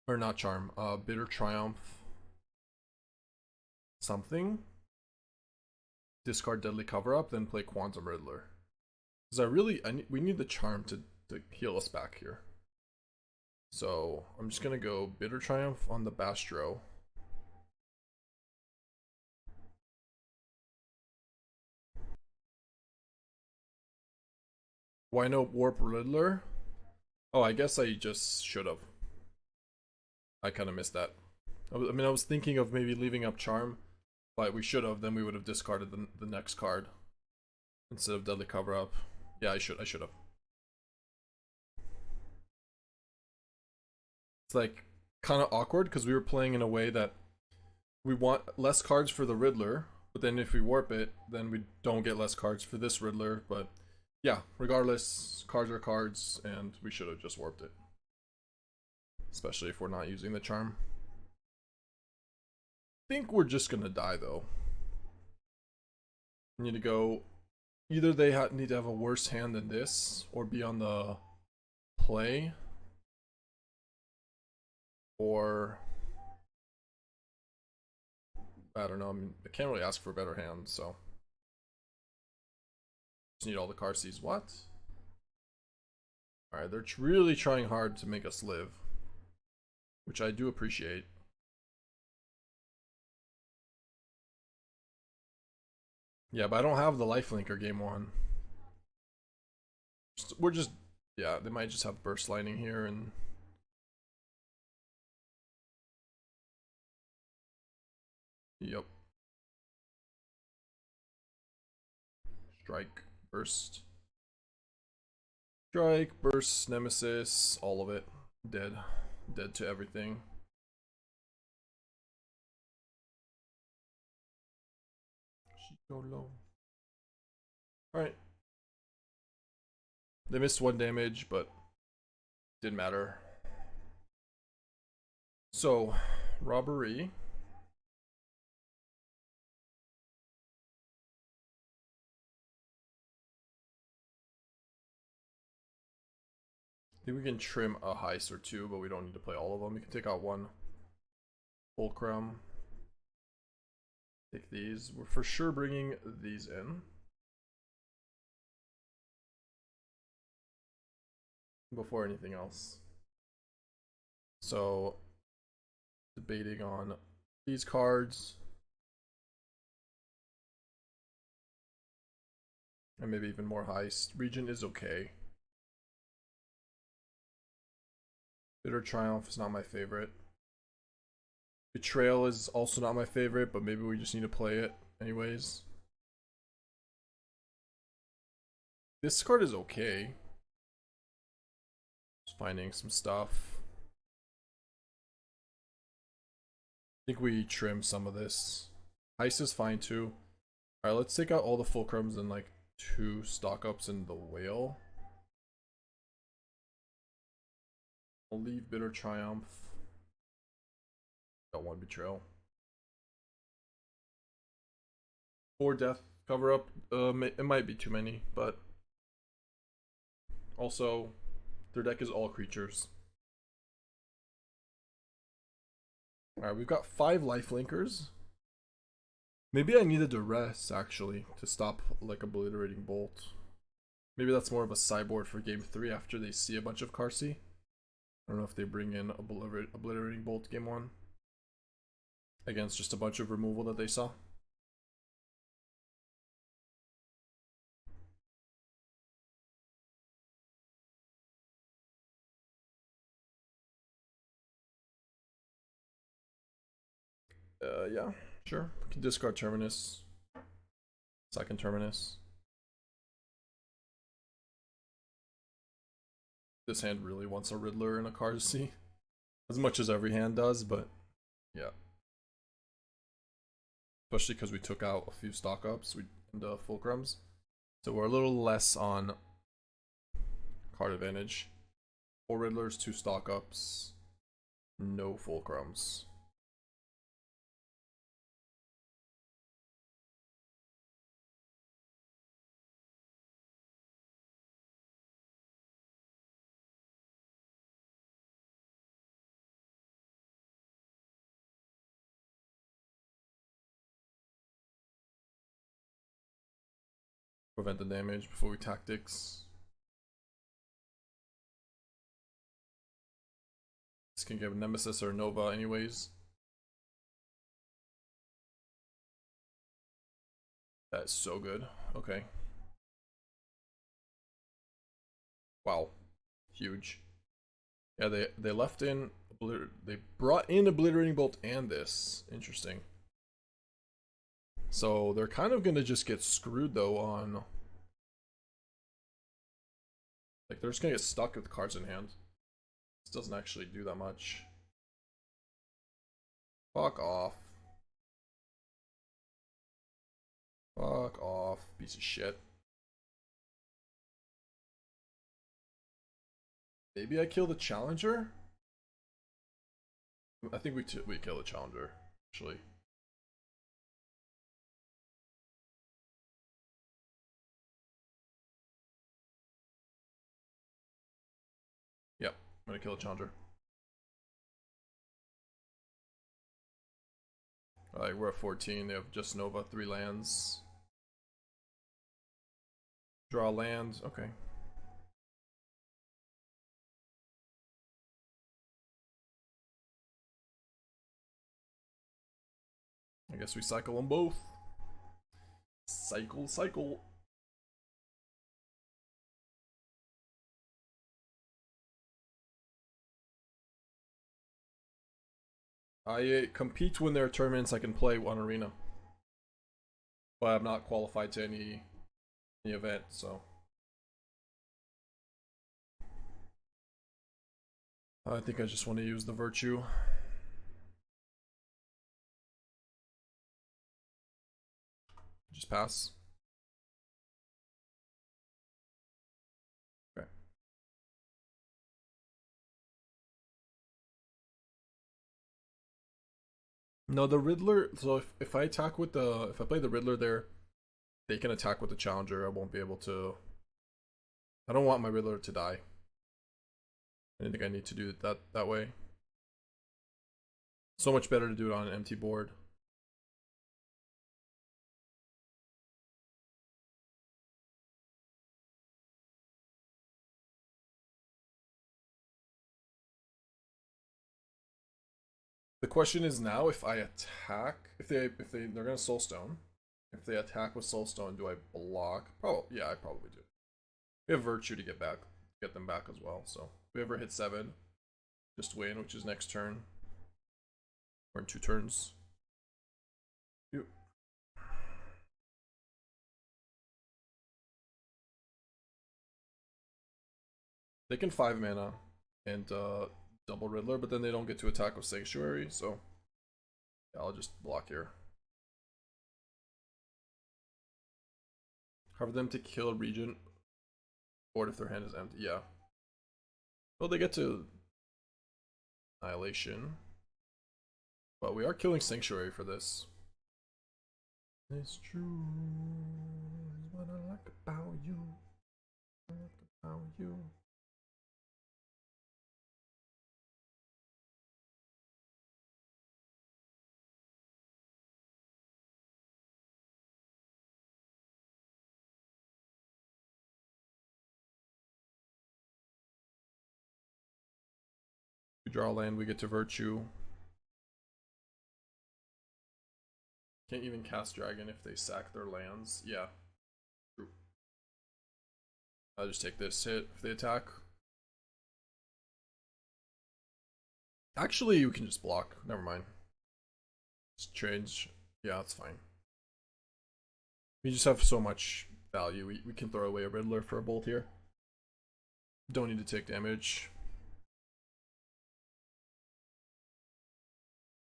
or not charm, Bitter Triumph something. Discard Deadly Cover Up, then play Quantum Riddler. Because we need the charm to heal us back here. So I'm just gonna go Bitter Triumph on the Bastro. Why no Warp Riddler? Oh, I guess I just should have. I kind of missed that. I was thinking of maybe leaving up Charm, but we should have. Then we would have discarded the next card instead of Deadly Cover Up. Yeah, I should have. It's like kind of awkward because we were playing in a way that we want less cards for the Riddler, but then if we warp it, then we don't get less cards for this Riddler. But yeah, regardless, cards are cards, and we should have just warped it. Especially if we're not using the charm. I think we're just gonna die though. We need to go. Either they need to have a worse hand than this, or be on the play, or I don't know. I mean, I can't really ask for a better hand, so just need all the Qarsis. What? All right, they're really trying hard to make us live, which I do appreciate. Yeah, but I don't have the lifelinker game one. We're just, yeah, they might just have burst lightning here and. Yep. Strike, burst. Strike, burst, nemesis, all of it. Dead. Dead to everything. Go low. Alright. They missed 1 damage, but didn't matter. So, robbery. I think we can trim a heist or 2, but we don't need to play all of them. We can take out 1 fulcrum. Take these. We're for sure bringing these in. Before anything else. So, debating on these cards. And maybe even more heist. Region is okay. Bitter Triumph is not my favorite. Betrayal is also not my favorite, but maybe we just need to play it anyways. This card is okay. Just finding some stuff. I think we trim some of this. Heist is fine too. Alright, let's take out all the fulcrums and like 2 stock ups in the whale. I'll leave Bitter Triumph. Got 1 betrayal. 4 death cover up. It might be too many, but also their deck is all creatures. Alright, we've got 5 lifelinkers. Maybe I need a Duress actually to stop like Obliterating Bolt. Maybe that's more of a sideboard for game 3 after they see a bunch of Qarsi. I don't know if they bring in Obliterating Bolt game 1 against just a bunch of removal that they saw. Yeah, sure. We can discard Terminus. Second Terminus. This hand really wants a Riddler and a Qarsi. As much as every hand does, but yeah. Especially because we took out a few stock ups and fulcrums. So we're a little less on card advantage. 4 Riddlers, 2 stock ups, no fulcrums. Prevent the damage before we tactics. This can give Nemesis or Nova anyways. That's so good. Okay. Wow. Huge. Yeah, they left in they brought in Obliterating Bolt and this. Interesting. So they're kind of gonna just get screwed though on, like they're just gonna get stuck with cards in hand. This doesn't actually do that much. Fuck off. Fuck off, piece of shit. Maybe I kill the challenger? I think we kill the challenger, actually. Yep, I'm gonna kill the challenger. Alright, we're at 14. They have just Nova, 3 lands. Draw land, okay. I guess we cycle them both. Cycle, cycle. I compete when there are tournaments I can play one arena. But I'm not qualified to any event, so. I think I just want to use the Virtue. Just pass. Okay. No, the Riddler, so if I attack with the, if I play the Riddler there, they can attack with the Challenger. I won't be able to. I don't want my Riddler to die. I don't think I need to do it that way. So much better to do it on an empty board. The question is now, if I attack, if they're gonna Soulstone. If they attack with Soulstone, do I block? Probably, yeah, I probably do. We have Virtue to get them back as well. So if we ever hit 7, just win, which is next turn. Or in 2 turns. Yep. They can 5 mana and double Riddler, but then they don't get to attack with Sanctuary, so yeah, I'll just block here. Cover them to kill a Regent. Board if their hand is empty, yeah. Well, they get to Annihilation. But we are killing Sanctuary for this. It's true. Is what I like about you. I like about you. We draw land, we get to Virtue. Can't even cast Dragon if they sack their lands. Yeah. True. I'll just take this hit if they attack. Actually, you can just block. Never mind. Just change. Yeah, that's fine. We just have so much value. We can throw away a Riddler for a bolt here. Don't need to take damage.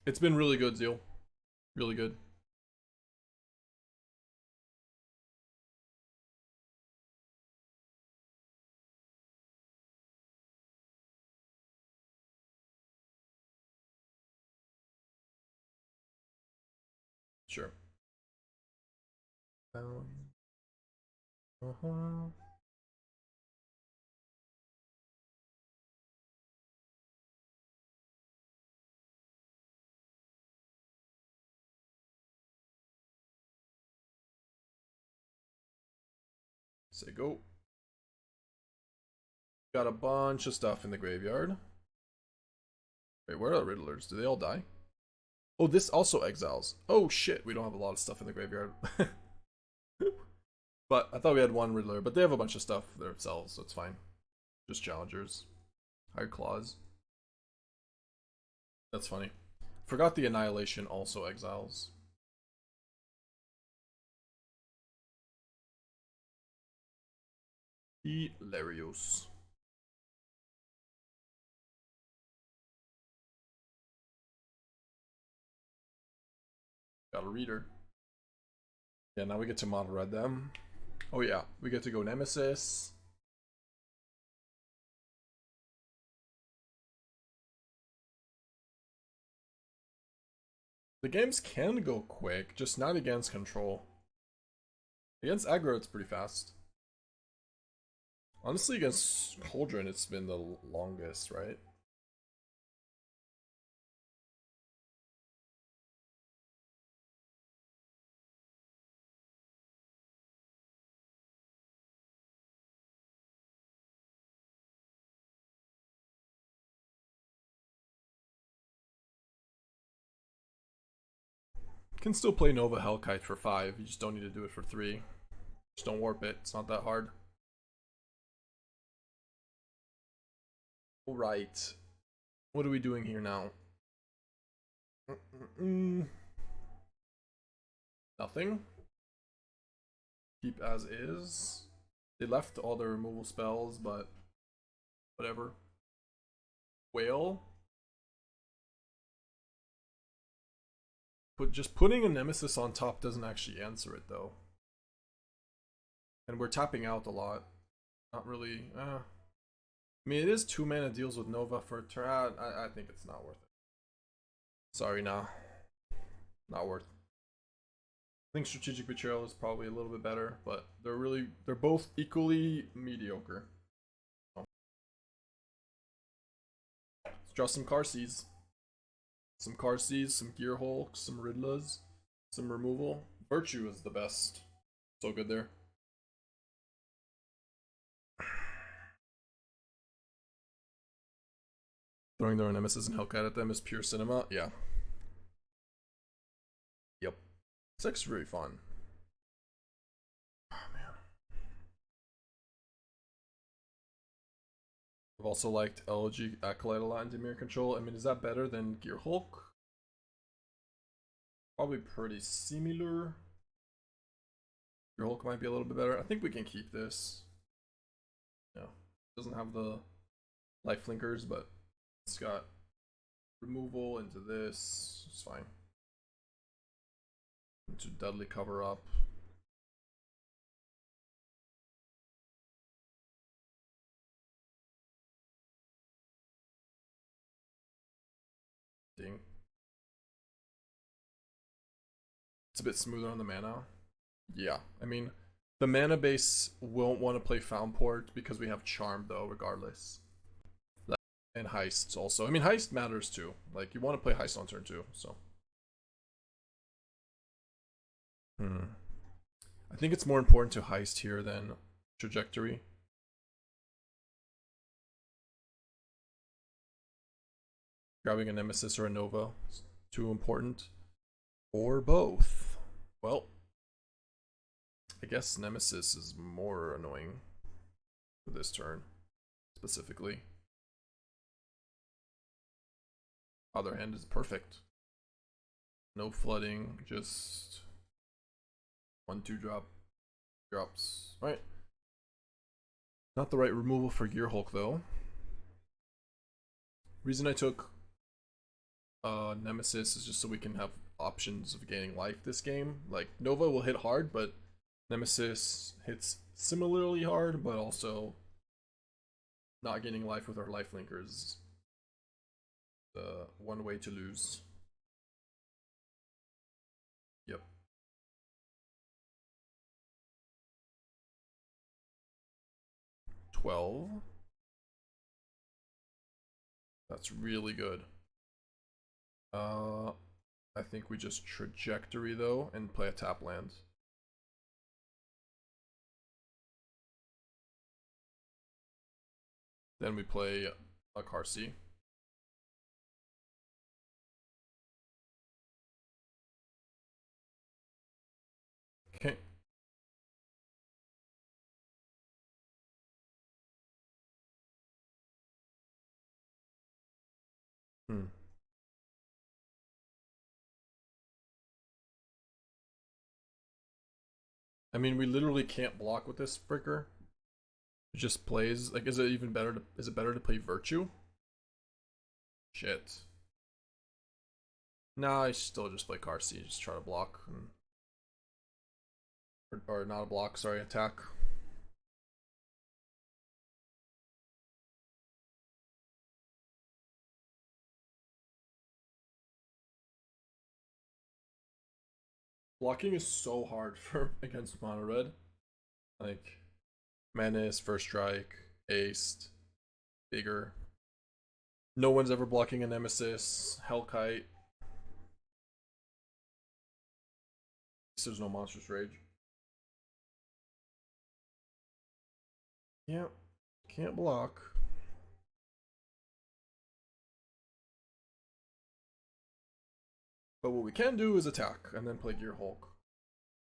It's been really good, Zeal. Really good. Sure. Say go. Got a bunch of stuff in the graveyard. Wait, where are the Riddlers? Do they all die? Oh, this also exiles. Oh shit, we don't have a lot of stuff in the graveyard. But I thought we had one Riddler, but they have a bunch of stuff themselves, so it's fine. Just challengers. Higher claws. That's funny. Forgot the Annihilation also exiles. Hilarious. Got a reader. Yeah, now we get to mono red them. Oh yeah, we get to go Nemesis. The games can go quick, just not against control. Against aggro, it's pretty fast. Honestly, against Cauldron, it's been the longest, right? Can still play Nova Hellkite for 5, you just don't need to do it for 3. Just don't warp it, it's not that hard. Alright. What are we doing here now? Nothing. Keep as is. They left all their removal spells, but whatever. Whale. But just putting a Nemesis on top doesn't actually answer it though. And we're tapping out a lot. Not really. I mean, it is 2 mana deals with Nova for a turn. I think it's not worth it. Sorry, nah. Not worth it. I think Strategic Betrayal is probably a little bit better, but they're both equally mediocre. Let's draw some Qarsis. Some Qarsis, some Gearhulks, some Riddlers, some removal. Virtue is the best. So good there. Throwing their Nemesis and Hellcat at them is pure cinema. Yeah. Yep. It's actually really fun. Oh, man. I've also liked LG Acolyte a lot in Dimir Control. I mean, is that better than Gearhulk? Probably pretty similar. Gearhulk might be a little bit better. I think we can keep this. Yeah. Doesn't have the life linkers, but it's got removal into this. It's fine. Into Deadly Cover Up. Ding. It's a bit smoother on the mana. Yeah, I mean, the mana base won't want to play Foundport because we have Charm though, regardless. And Heists also. I mean, Heist matters too. Like, you want to play Heist on turn 2, so. I think it's more important to Heist here than Trajectory. Grabbing a Nemesis or a Nova is too important. Or both. Well, I guess Nemesis is more annoying for this turn, specifically. Other hand is perfect. No flooding, just 1/2 drops. Right. Not the right removal for Gearhulk though. Reason I took Nemesis is just so we can have options of gaining life this game. Like, Nova will hit hard, but Nemesis hits similarly hard, but also not gaining life with our life linkers. The one way to lose. Yep. $12. That's really good. I think we just Trajectory though and play a tap land. Then we play a Qarsi. Okay. I mean, we literally can't block with this fricker. It just plays. Like, is it even better to? Is it better to play Virtue? Shit. Nah, I still just play Qarsi, just try to block. Or not a block, sorry, attack. Blocking is so hard for against mono red. Like Menace, First Strike, Haste, Bigger. No one's ever blocking a Nemesis, Hellkite. There's no Monstrous Rage. Yeah, can't block. But what we can do is attack and then play Gearhulk.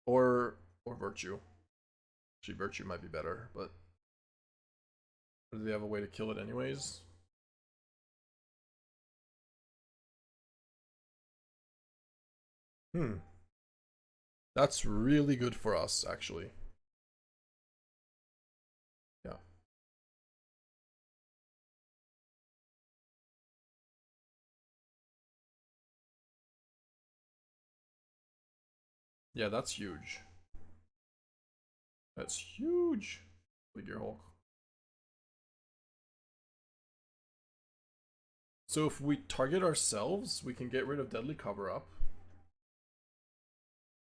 Or Virtue. Actually, Virtue might be better, but do they have a way to kill it anyways? That's really good for us, actually. Yeah. Yeah, that's huge. That's huge. Like your Hulk. So if we target ourselves, we can get rid of Deadly Cover Up.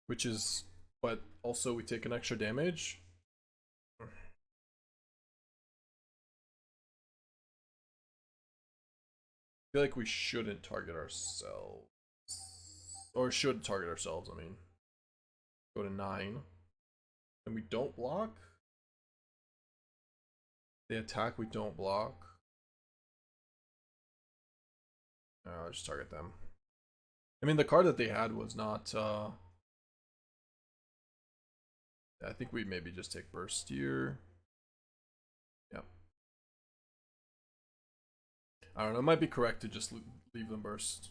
Which is, but also we take an extra damage. I feel like we shouldn't target ourselves. Or should target ourselves, I mean. Go to 9. And we don't block. They attack, we don't block. I'll just target them. I mean, the card that they had was not, I think we maybe just take Burst here. Yep. I don't know, it might be correct to just leave them Burst.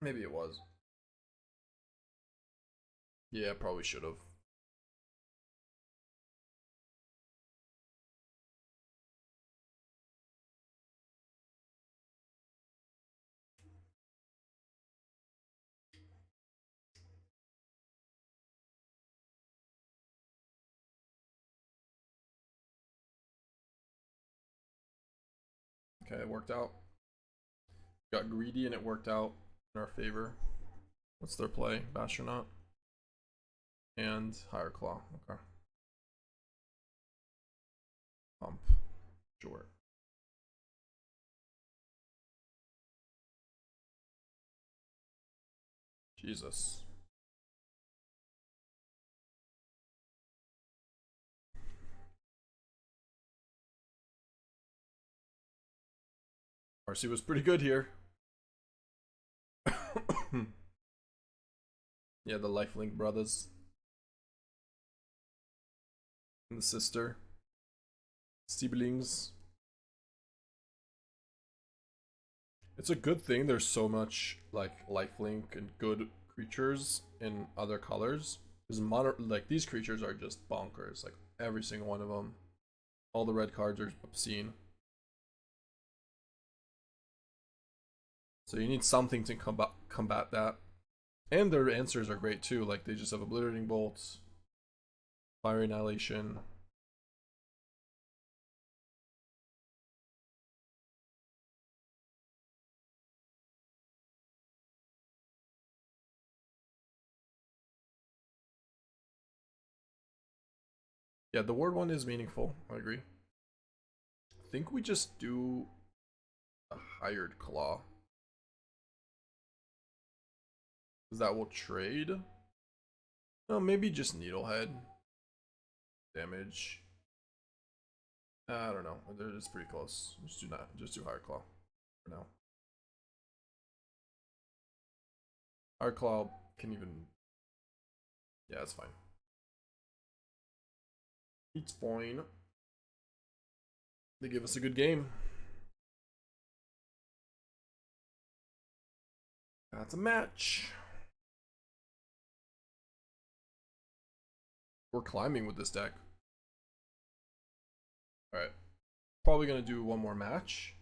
Maybe it was. Yeah, probably should have. Okay, it worked out. Got greedy and it worked out in our favor. What's their play? Bastronaut and Higher Claw. Okay. Pump. Sure. Jesus. Qarsi was pretty good here. Yeah, the Lifelink brothers. And the sister. Siblings. It's a good thing there's so much like lifelink and good creatures in other colors. Because like these creatures are just bonkers. Like every single one of them. All the red cards are obscene. So you need something to combat that. And their answers are great too. Like they just have Obliterating Bolts, Fire Annihilation. Yeah, the word one is meaningful. I agree. I think we just do a Hired Claw. Because that will trade. No, maybe just Needlehead. Damage. I don't know. It's pretty close. Just do Hired Claw for now. Hired Claw can even. Yeah, it's fine. It's fine. They give us a good game. That's a match. We're climbing with this deck. Alright. Probably gonna do one more match.